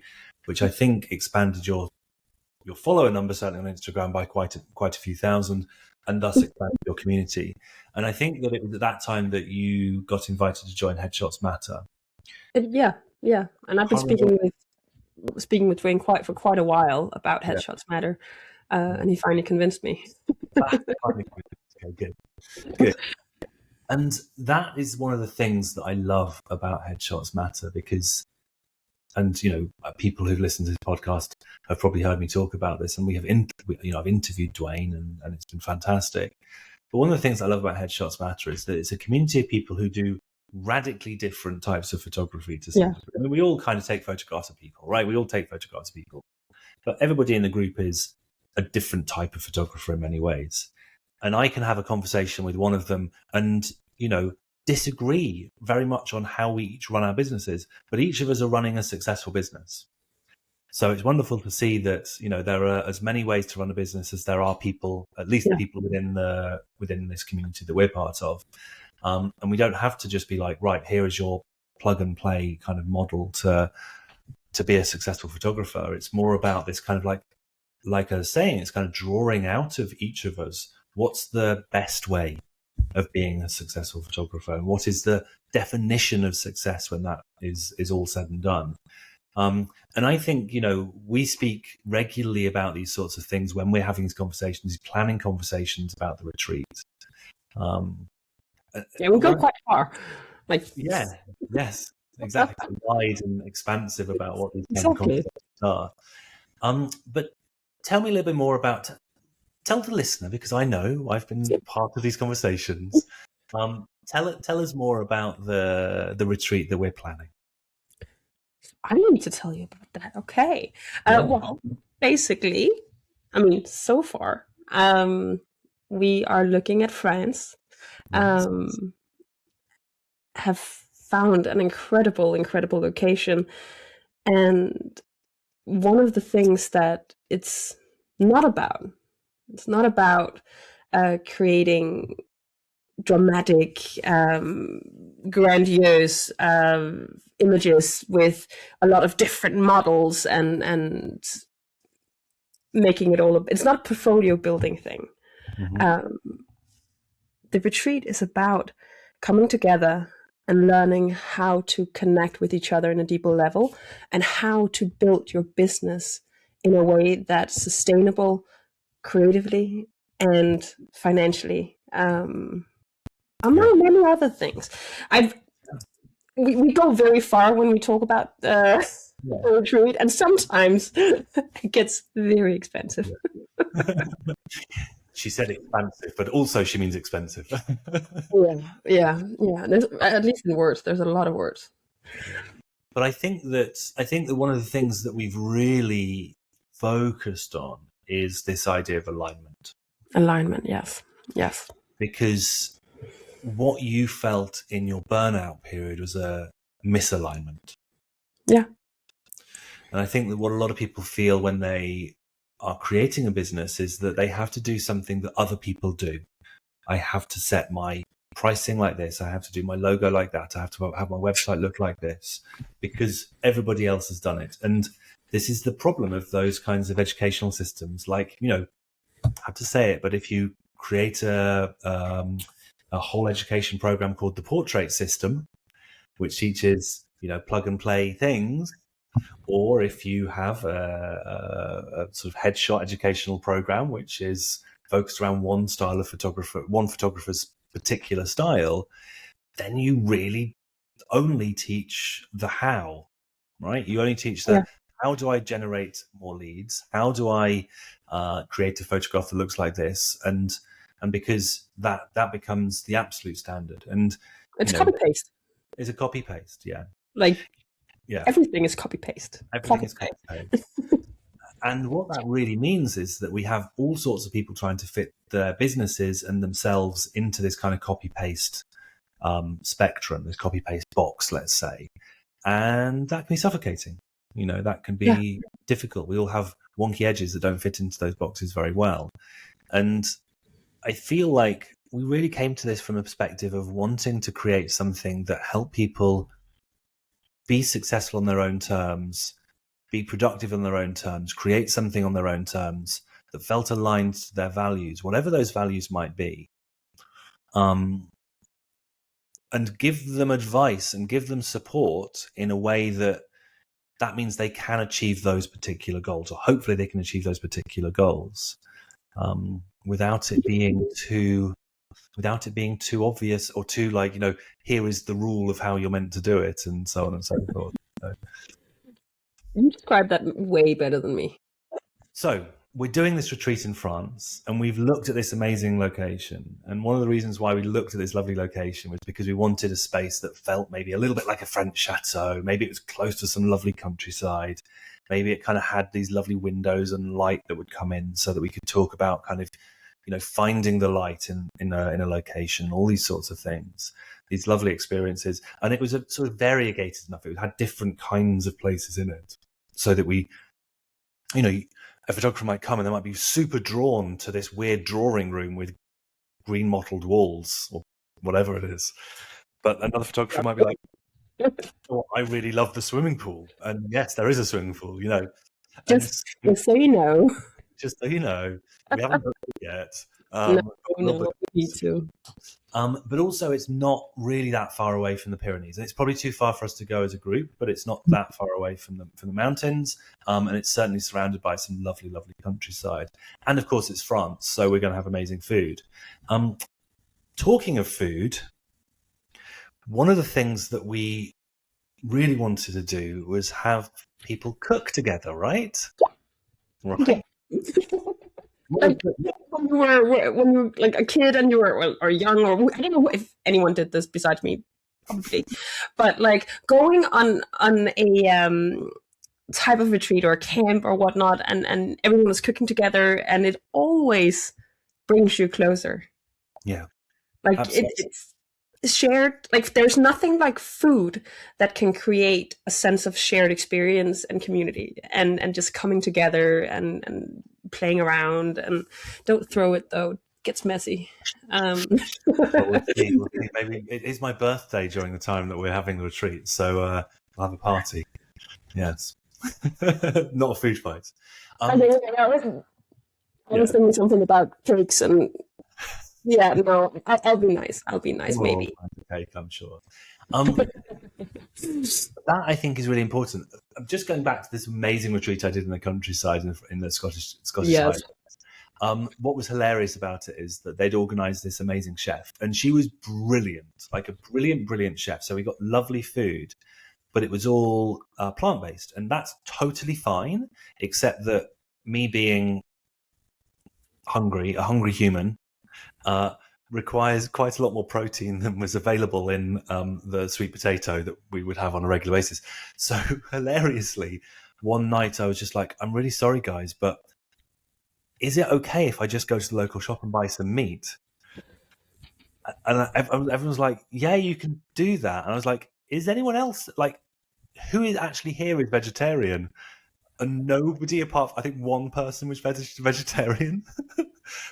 S1: which I think expanded your follower number, certainly on Instagram, by quite a few thousand, and thus expanded your community. And I think that it was at that time that you got invited to join Headshots Matter.
S2: Yeah. And I've been speaking with Dwayne for quite a while about Headshots Matter, and he finally convinced me.
S1: Okay, good. And that is one of the things that I love about Headshots Matter, because, and people who've listened to this podcast have probably heard me talk about this, and I've interviewed Dwayne, and it's been fantastic. But one of the things I love about Headshots Matter is that it's a community of people who do radically different types of photography. I mean, we all kind of take photographs of people, right? We all take photographs of people, but everybody in the group is a different type of photographer in many ways. And I can have a conversation with one of them and, disagree very much on how we each run our businesses, but each of us are running a successful business. So it's wonderful to see that, there are as many ways to run a business as there are people, at least people within this community that we're part of. And we don't have to just be like, right, here is your plug and play kind of model to be a successful photographer. It's more about this kind of like I was saying, it's kind of drawing out of each of us, what's the best way of being a successful photographer, and what is the definition of success when that is all said and done. And I think, we speak regularly about these sorts of things when we're having these conversations, planning conversations about the retreat.
S2: We go quite far.
S1: Yes, exactly. Wide and expansive about what these kind of conversations are. But tell me a little bit more about, tell the listener, because I know I've been part of these conversations. Tell us more about the retreat that we're planning.
S2: I need to tell you about that. Okay. Well, basically, so far, we are looking at France. Have found an incredible location, and one of the things that it's not about creating dramatic, grandiose images with a lot of different models and making it all it's not a portfolio building thing. The retreat is about coming together and learning how to connect with each other in a deeper level, and how to build your business in a way that's sustainable, creatively and financially, among many other things. We go very far when we talk about the retreat, and sometimes it gets very expensive.
S1: She said expansive, but also she means expensive.
S2: Yeah. There's, at least in words, there's a lot of words.
S1: But I think that one of the things that we've really focused on is this idea of alignment.
S2: Alignment, yes.
S1: Because what you felt in your burnout period was a misalignment.
S2: Yeah.
S1: And I think that what a lot of people feel when they are creating a business is that they have to do something that other people do. I have to set my pricing like this. I have to do my logo like that. I have to have my website look like this because everybody else has done it. And this is the problem of those kinds of educational systems. Like, I have to say it, but if you create a whole education program called the Portrait System, which teaches, plug and play things, or if you have a sort of headshot educational program, which is focused around one style of photographer, one photographer's particular style, then you really only teach the how, right? You only teach the how do I generate more leads? How do I create a photograph that looks like this? And because that becomes the absolute standard. And
S2: it's copy paste.
S1: It's a copy paste,
S2: Everything is copy paste.
S1: Everything is copy paste. And what that really means is that we have all sorts of people trying to fit their businesses and themselves into this kind of copy paste spectrum, this copy paste box, let's say. And that can be suffocating. That can be difficult. We all have wonky edges that don't fit into those boxes very well. And I feel like we really came to this from a perspective of wanting to create something that helped people be successful on their own terms, be productive on their own terms, create something on their own terms that felt aligned to their values, whatever those values might be, and give them advice and give them support in a way that means they can achieve those particular goals, or hopefully they can achieve those particular goals without it being too obvious or too here is the rule of how you're meant to do it, and so on and so forth.
S2: You described that way better than me.
S1: So we're doing this retreat in France, and we've looked at this amazing location. And one of the reasons why we looked at this lovely location was because we wanted a space that felt maybe a little bit like a French chateau. Maybe it was close to some lovely countryside. Maybe it kind of had these lovely windows and light that would come in so that we could talk about kind of, finding the light in a location, all these sorts of things, these lovely experiences. And it was a sort of variegated enough. It had different kinds of places in it so that we, a photographer might come and they might be super drawn to this weird drawing room with green mottled walls or whatever it is. But another photographer might be like, oh, I really love the swimming pool. And yes, there is a swimming pool,
S2: Just so you know.
S1: Just so you know, we haven't booked it yet.
S2: No, we need to.
S1: But also, it's not really that far away from the Pyrenees. It's probably too far for us to go as a group, but it's not that far away from the mountains. And it's certainly surrounded by some lovely, lovely countryside. And of course, it's France, so we're going to have amazing food. Talking of food, one of the things that we really wanted to do was have people cook together, right? Right.
S2: Yeah. Like when you were like a kid and you were or young, or I don't know if anyone did this besides me, probably, but like going on a type of retreat or a camp or whatnot, and everyone was cooking together, and it always brings you closer.
S1: Yeah,
S2: like it's shared. Like there's nothing like food that can create a sense of shared experience and community and just coming together and playing around. And don't throw it though, it gets messy.
S1: We'll see. Maybe it is my birthday during the time that we're having the retreat, so I'll have a party. Yes. Not a food fight.
S2: I was thinking something about cakes and yeah, no, I'll be nice. Maybe.
S1: Cake, I'm sure. That I think is really important. I'm just going back to this amazing retreat I did in the countryside in the Scottish
S2: yes.
S1: side. What was hilarious about it is that they'd organised this amazing chef, and she was brilliant, like a brilliant chef. So we got lovely food, but it was all plant-based, and that's totally fine, except that me being a hungry human, requires quite a lot more protein than was available in the sweet potato that we would have on a regular basis. So hilariously, one night I was just like, I'm really sorry, guys, but is it okay if I just go to the local shop and buy some meat? And everyone was like, yeah, you can do that. And I was like, is anyone else, like, who is actually here is vegetarian? And nobody apart from, I think one person was vegetarian.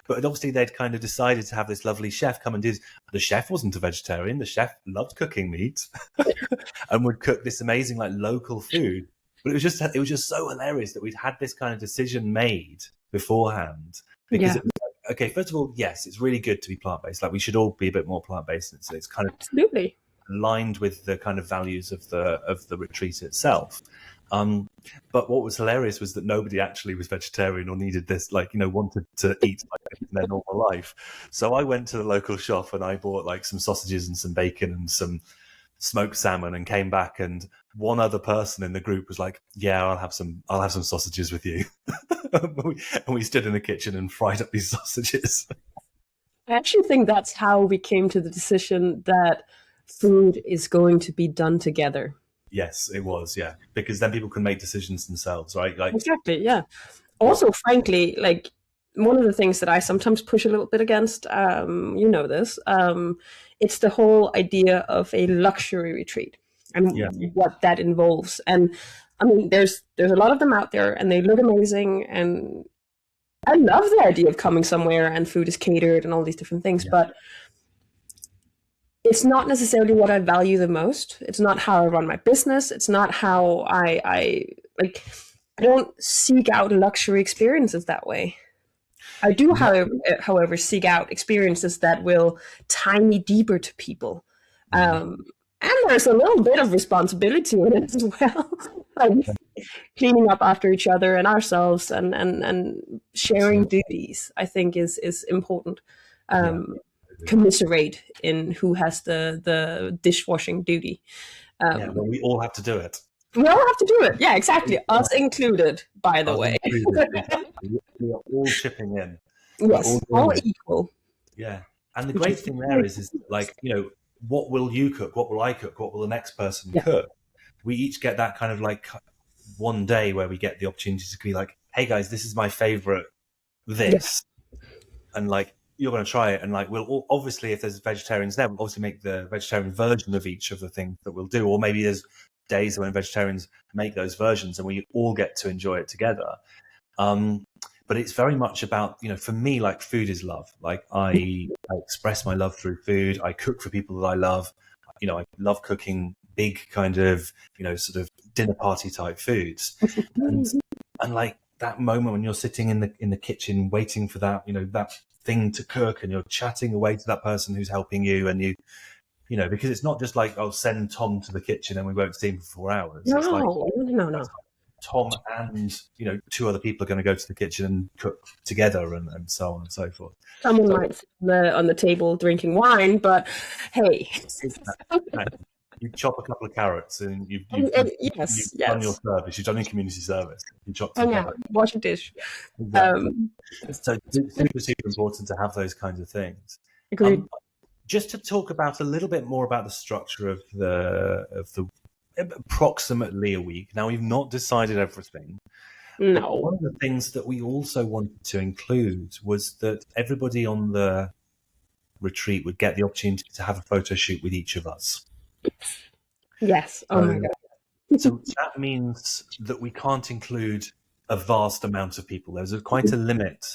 S1: But obviously they'd kind of decided to have this lovely chef come and do this. The chef wasn't a vegetarian. The chef loved cooking meat and would cook this amazing like local food. But it was just so hilarious that we'd had this kind of decision made beforehand. Because it was like, okay, first of all, yes, it's really good to be plant-based. Like we should all be a bit more plant-based. So it's kind of
S2: absolutely
S1: aligned with the kind of values of the retreat itself. But what was hilarious was that nobody actually was vegetarian or needed this, like, wanted to eat like in their normal life. So I went to the local shop and I bought like some sausages and some bacon and some smoked salmon, and came back, and one other person in the group was like, "Yeah, I'll have some sausages with you." and we stood in the kitchen and fried up these sausages.
S2: I actually think that's how we came to the decision that food is going to be done together.
S1: Yes, it was. Yeah, because then people can make decisions themselves, right? Like,
S2: exactly. Yeah. Also, frankly, like, one of the things that I sometimes push a little bit against, this, it's the whole idea of a luxury retreat and what that involves. And I mean, there's a lot of them out there, and they look amazing, and I love the idea of coming somewhere and food is catered and all these different things, but it's not necessarily what I value the most. It's not how I run my business. It's not how I don't seek out luxury experiences that way. I do, however, seek out experiences that will tie me deeper to people. And there's a little bit of responsibility in it as well. Like cleaning up after each other and ourselves, and sharing duties, I think is important. Commiserate in who has the dishwashing duty.
S1: But we all have to do it.
S2: We all have to do it. Yeah, exactly. Us included, by the way.
S1: We are all chipping in.
S2: Yes, all equal.
S1: Yeah. And the great thing there is like, what will you cook? What will I cook? What will the next person cook? We each get that kind of like one day where we get the opportunity to be like, hey guys, this is my favorite this. And like, you're going to try it. And like, we'll all, obviously, if there's vegetarians there, we'll obviously make the vegetarian version of each of the things that we'll do. Or maybe there's days when vegetarians make those versions and we all get to enjoy it together. But it's very much about, for me, like, food is love. Like, I express my love through food. I cook for people that I love. I love cooking big kind of, sort of dinner party type foods. and like that moment when you're sitting in the kitchen waiting for that, that thing to cook, and you're chatting away to that person who's helping you, and because it's not just like, I'll send Tom to the kitchen and we won't see him for 4 hours.
S2: No,
S1: it's like,
S2: no.
S1: Tom and 2 other people are going to go to the kitchen and cook together, and so on and so forth.
S2: Someone might sit on the table drinking wine, but hey,
S1: you chop a couple of carrots and you've done your service. You've done your community service. You chop some carrots.
S2: Wash a dish.
S1: Exactly. So super, super important to have those kinds of things.
S2: Agreed.
S1: Just to talk about a little bit more about the structure of the approximately a week. Now, we've not decided everything.
S2: No.
S1: One of the things that we also wanted to include was that everybody on the retreat would get the opportunity to have a photo shoot with each of us.
S2: Yes. Oh my God.
S1: So that means that we can't include a vast amount of people. There's quite a limit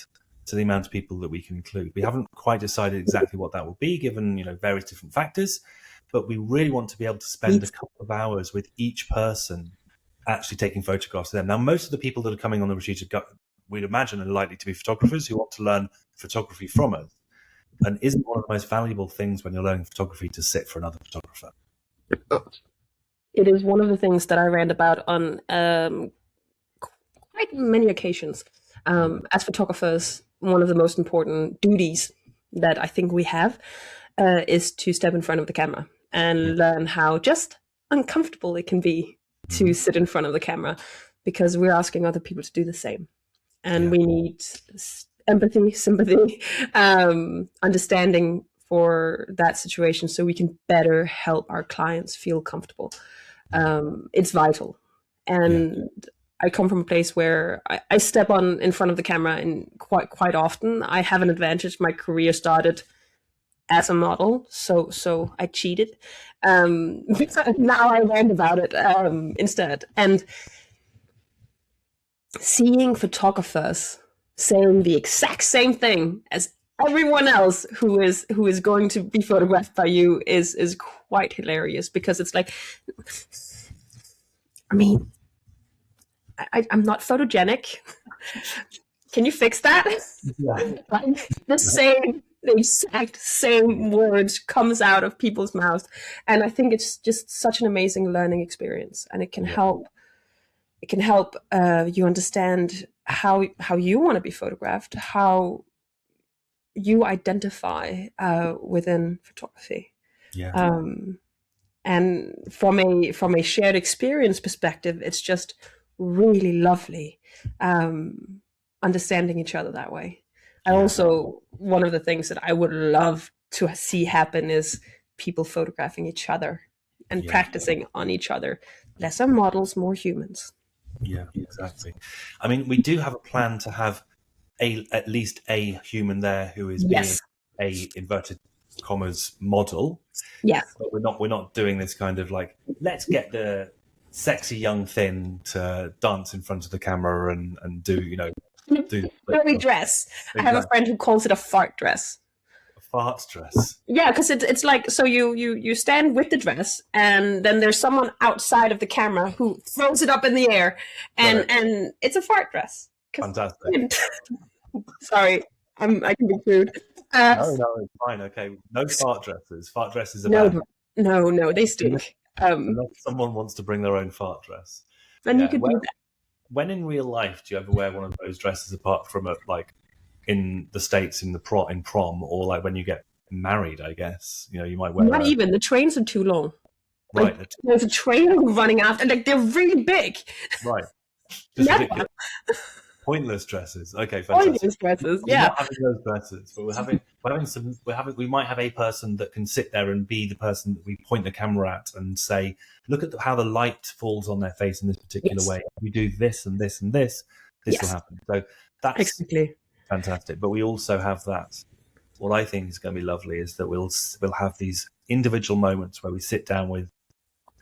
S1: to the amount of people that we can include. We haven't quite decided exactly what that will be, given various different factors, but we really want to be able to spend a couple of hours with each person actually taking photographs of them. Now, most of the people that are coming on the retreat, we'd imagine, are likely to be photographers who want to learn photography from us. And isn't one of the most valuable things when you're learning photography to sit for another photographer?
S2: It is one of the things that I rant about on quite many occasions. As photographers, one of the most important duties that I think we have is to step in front of the camera and learn how just uncomfortable it can be to sit in front of the camera, because we're asking other people to do the same. And we need empathy, sympathy, understanding for that situation so we can better help our clients feel comfortable. It's vital. And I come from a place where I step in front of the camera and quite often. I have an advantage. My career started as a model, so I cheated. Now I learned about it instead. And seeing photographers saying the exact same thing as everyone else who is going to be photographed by you is quite hilarious, because it's like, I mean, I'm not photogenic. Can you fix that? Like, the exact same words comes out of people's mouths. And I think it's just such an amazing learning experience, and it can help it can help you understand how you want to be photographed, how you identify within photography.
S1: Yeah.
S2: And from a shared experience perspective, it's just really lovely understanding each other that way. I also, one of the things that I would love to see happen is people photographing each other and practicing on each other. Lesser models, more humans.
S1: Yeah, exactly. I mean, we do have a plan to have at least a human there who is being
S2: Yes.
S1: a inverted commas model.
S2: Yeah.
S1: But we're not doing this kind of like, let's get the sexy young thin to dance in front of the camera and do
S2: Very dress.
S1: Exactly.
S2: I have a friend who calls it a fart dress.
S1: A fart dress.
S2: Yeah, because it's like, so you stand with the dress, and then there's someone outside of the camera who throws it up in the air, and it's a fart dress.
S1: Fantastic.
S2: Sorry, I can be crude.
S1: No, it's fine. Okay, no fart dresses. Fart dresses are bad.
S2: No, they stink.
S1: Unless someone wants to bring their own fart dress.
S2: Then you could do that.
S1: When in real life do you ever wear one of those dresses apart from like in the States in prom, or like when you get married? I guess you might wear.
S2: Not even the trains are too long.
S1: Right.
S2: Like, there's a train running after. Like, they're really big.
S1: Right. Just ridiculous. Pointless dresses. Okay, fantastic.
S2: Pointless dresses.
S1: We're not having those dresses, but we might have a person that can sit there and be the person that we point the camera at and say, look at how the light falls on their face in this particular way. If we do this and this and this will happen. So that's
S2: exactly
S1: fantastic. But we also have that. What I think is going to be lovely is that we'll have these individual moments where we sit down with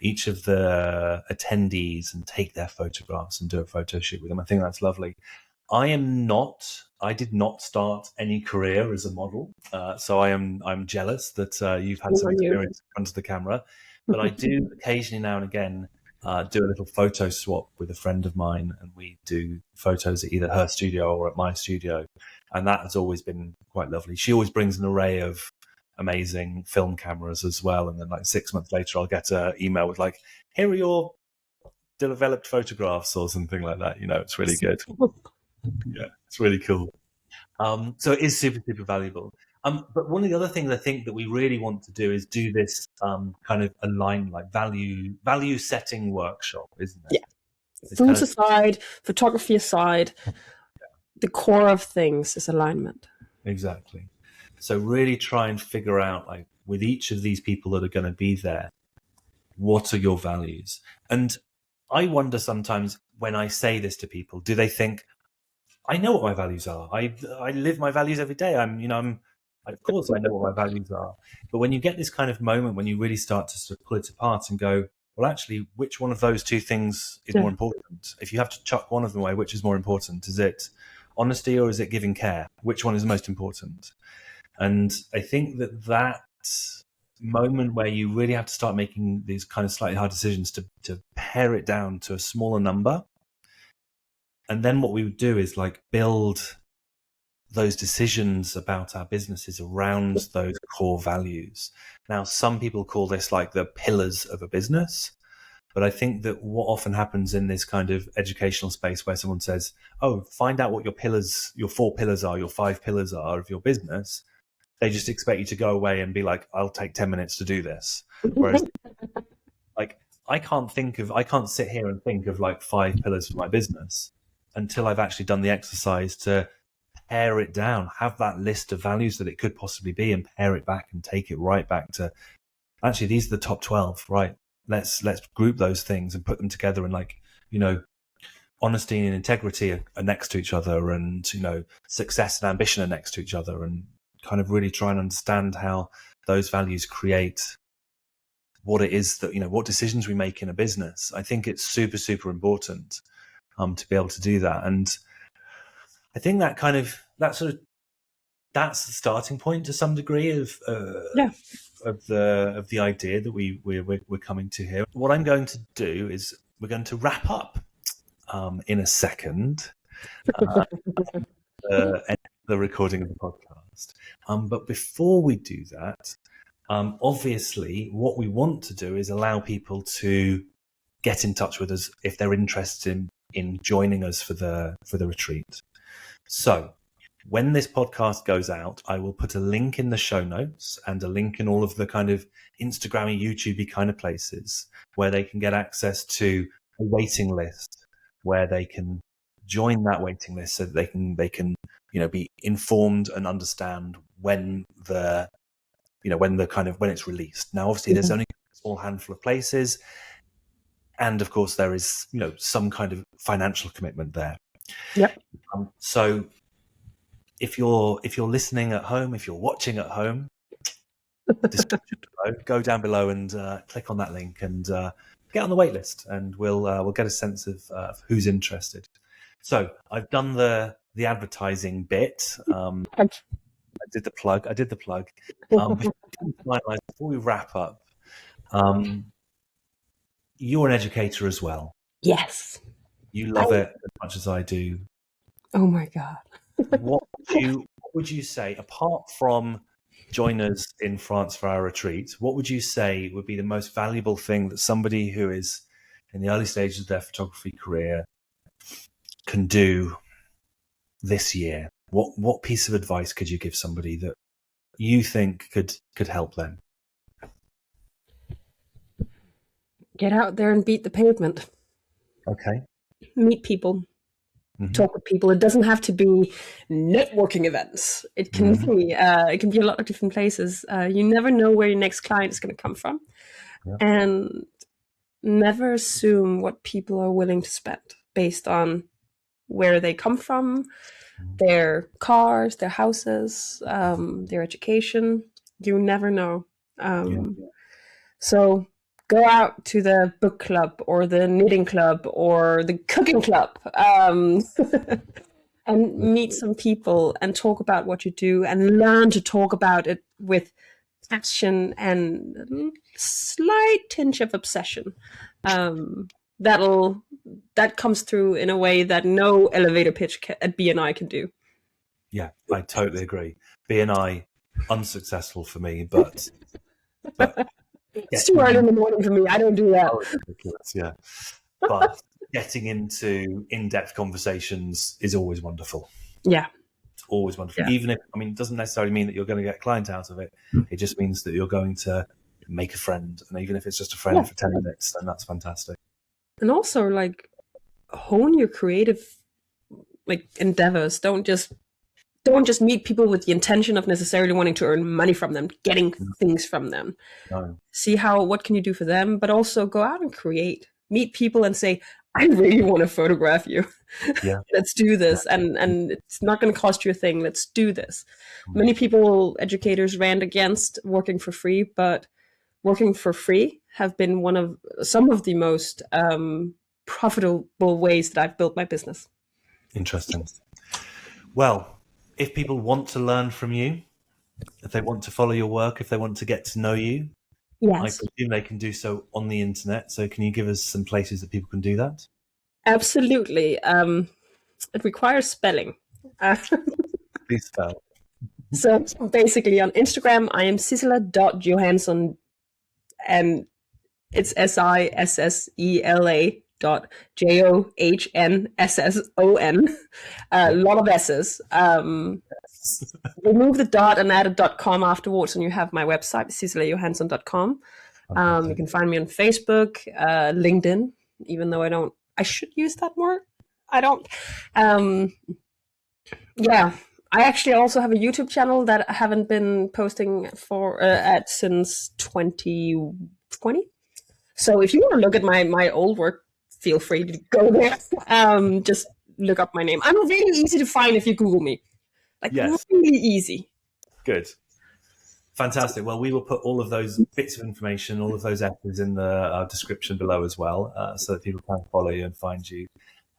S1: each of the attendees and take their photographs and do a photo shoot with them. I think that's lovely. I did not start any career as a model, so I'm jealous that you've had some experience in front of the camera. But I do occasionally, now and again, do a little photo swap with a friend of mine, and we do photos at either her studio or at my studio, and that has always been quite lovely. She always brings an array of amazing film cameras as well, and then like 6 months later I'll get an email with like, here are your developed photographs or something like that. It's really good. Yeah, it's really cool. So it is super, super valuable. But one of the other things I think that we really want to do is do this kind of like value setting workshop, isn't it?
S2: Yeah. Food aside, photography aside, the core of things is alignment.
S1: Exactly. So really try and figure out, like, with each of these people that are going to be there, what are your values? And I wonder sometimes when I say this to people, do they think, I know what my values are. I live my values every day. Of course I know what my values are. But when you get this kind of moment when you really start to sort of pull it apart and go, well, actually, which one of those two things is more important? If you have to chuck one of them away, which is more important? Is it honesty or is it giving care? Which one is the most important? And I think that moment where you really have to start making these kind of slightly hard decisions to pare it down to a smaller number. And then what we would do is like build those decisions about our businesses around those core values. Now, some people call this like the pillars of a business. But I think that what often happens in this kind of educational space where someone says, oh, find out what your 4 pillars are, your 5 pillars are of your business. They just expect you to go away and be like, I'll take 10 minutes to do this. Whereas like, I can't sit here and think of like 5 pillars for my business until I've actually done the exercise to pare it down, have that list of values that it could possibly be, and pare it back and take it right back to, actually, these are the top 12, right? Let's group those things and put them together, and like, honesty and integrity are next to each other, and, success and ambition are next to each other, and kind of really try and understand how those values create what it is that, what decisions we make in a business. I think it's super, super important to be able to do that. And I think that's the starting point to some degree of the idea that we're coming to here. What I'm going to do is we're going to wrap up in a second the recording of the podcast. But before we do that, obviously what we want to do is allow people to get in touch with us if they're interested in joining us for the retreat. So when this podcast goes out, I will put a link in the show notes and a link in all of the kind of Instagram-y, YouTube-y kind of places where they can get access to a waiting list, where they can join that waiting list so that they can be informed and understand when it's released. Now, obviously, there's only a small handful of places, and of course, there is some kind of financial commitment there.
S2: Yep.
S1: So, if you're listening at home, if you're watching at home, description below, go down below and click on that link and get on the wait list, and we'll get a sense of who's interested. So I've done the advertising bit. I did the plug. Before we wrap up, you're an educator as well.
S2: Yes.
S1: You love it as much as I do.
S2: Oh my God.
S1: What would you say, apart from join us in France for our retreat, what would you say would be the most valuable thing that somebody who is in the early stages of their photography career can do this year? What piece of advice could you give somebody that you think could help them?
S2: Get out there and beat the pavement.
S1: Okay.
S2: Meet people. Talk with people. It doesn't have to be networking events. It can be a lot of different places. You never know where your next client is going to come from, and never assume what people are willing to spend based on where they come from, their cars, their houses, their education. You never know. So go out to the book club or the knitting club or the cooking club and meet some people and talk about what you do and learn to talk about it with passion and a slight tinge of obsession. That comes through in a way that no elevator pitch at BNI can do.
S1: Yeah, I totally agree. BNI, unsuccessful for me, but
S2: it's too early in the morning for me. I don't do that.
S1: Oh, ridiculous, yeah. But getting into in-depth conversations is always wonderful.
S2: Yeah.
S1: It's always wonderful. Yeah. Even if, it doesn't necessarily mean that you're going to get a client out of it. It just means that you're going to make a friend. And even if it's just a friend for 10 minutes, then that's fantastic.
S2: And also, hone your creative, endeavors. Don't just meet people with the intention of necessarily wanting to earn money from them, getting things from them.
S1: No.
S2: See what can you do for them, but also go out and create. Meet people and say, I really want to photograph you.
S1: Yeah.
S2: Let's do this.
S1: Yeah.
S2: And it's not going to cost you a thing. Let's do this. Many people, educators, rant against working for free, but working for free have been some of the most profitable ways that I've built my business.
S1: Interesting. Well, if people want to learn from you, if they want to follow your work, if they want to get to know you,
S2: yes,
S1: I presume they can do so on the internet. So can you give us some places that people can do that?
S2: Absolutely. It requires spelling.
S1: Please spell.
S2: So basically on Instagram, I am Sissela.Johansson, and it's Sissela.Johansson. A lot of S's. Remove the dot and add a .com afterwards, and you have my website, SisselaJohansson.com. You can find me on Facebook, LinkedIn, even though I should use that more. I don't. I actually also have a YouTube channel that I haven't been posting since 2020. So if you want to look at my old work, feel free to go there. Just look up my name. I'm really easy to find if you Google me. Really easy.
S1: Good. Fantastic. Well, we will put all of those bits of information, all of those F's in the description below as well, so that people can follow you and find you.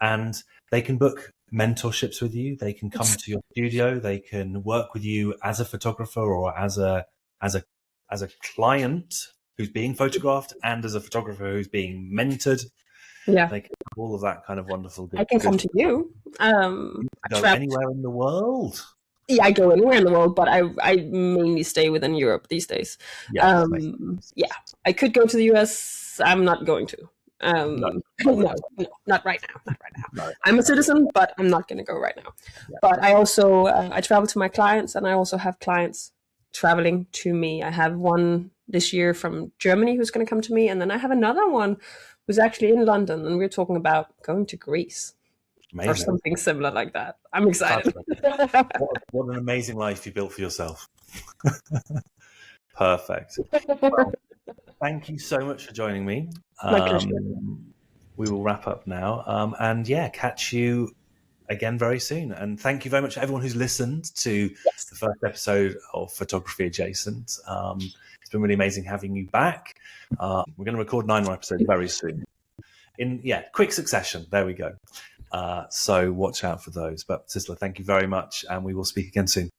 S1: And they can book mentorships with you. They can come to your studio. They can work with you as a photographer or as a client who's being photographed and as a photographer who's being mentored.
S2: Yeah.
S1: They can have all of that kind of wonderful.
S2: I can come to you.
S1: Go anywhere in the world.
S2: Yeah, I go anywhere in the world, but I mainly stay within Europe these days.
S1: Yeah,
S2: I could go to the US. I'm not going to. No,
S1: No.
S2: no, not right now. Not right now.
S1: No.
S2: I'm a citizen, but I'm not going to go right now.
S1: Yeah.
S2: But I also I travel to my clients, and I also have clients traveling to me. I have one this year from Germany who's going to come to me, and then I have another one who's actually in London, and we're talking about going to Greece.
S1: Amazing.
S2: Or something similar like that. I'm excited.
S1: What an amazing life you built for yourself. Perfect. Well, thank you so much for joining me.
S2: My pleasure.
S1: We will wrap up now. And yeah, catch you again very soon. And thank you very much to everyone who's listened to the first episode of Photography Adjacent. It's been really amazing having you back. We're going to record 9 more episodes very soon. In quick succession. There we go. So watch out for those. But Cisla, thank you very much, and we will speak again soon.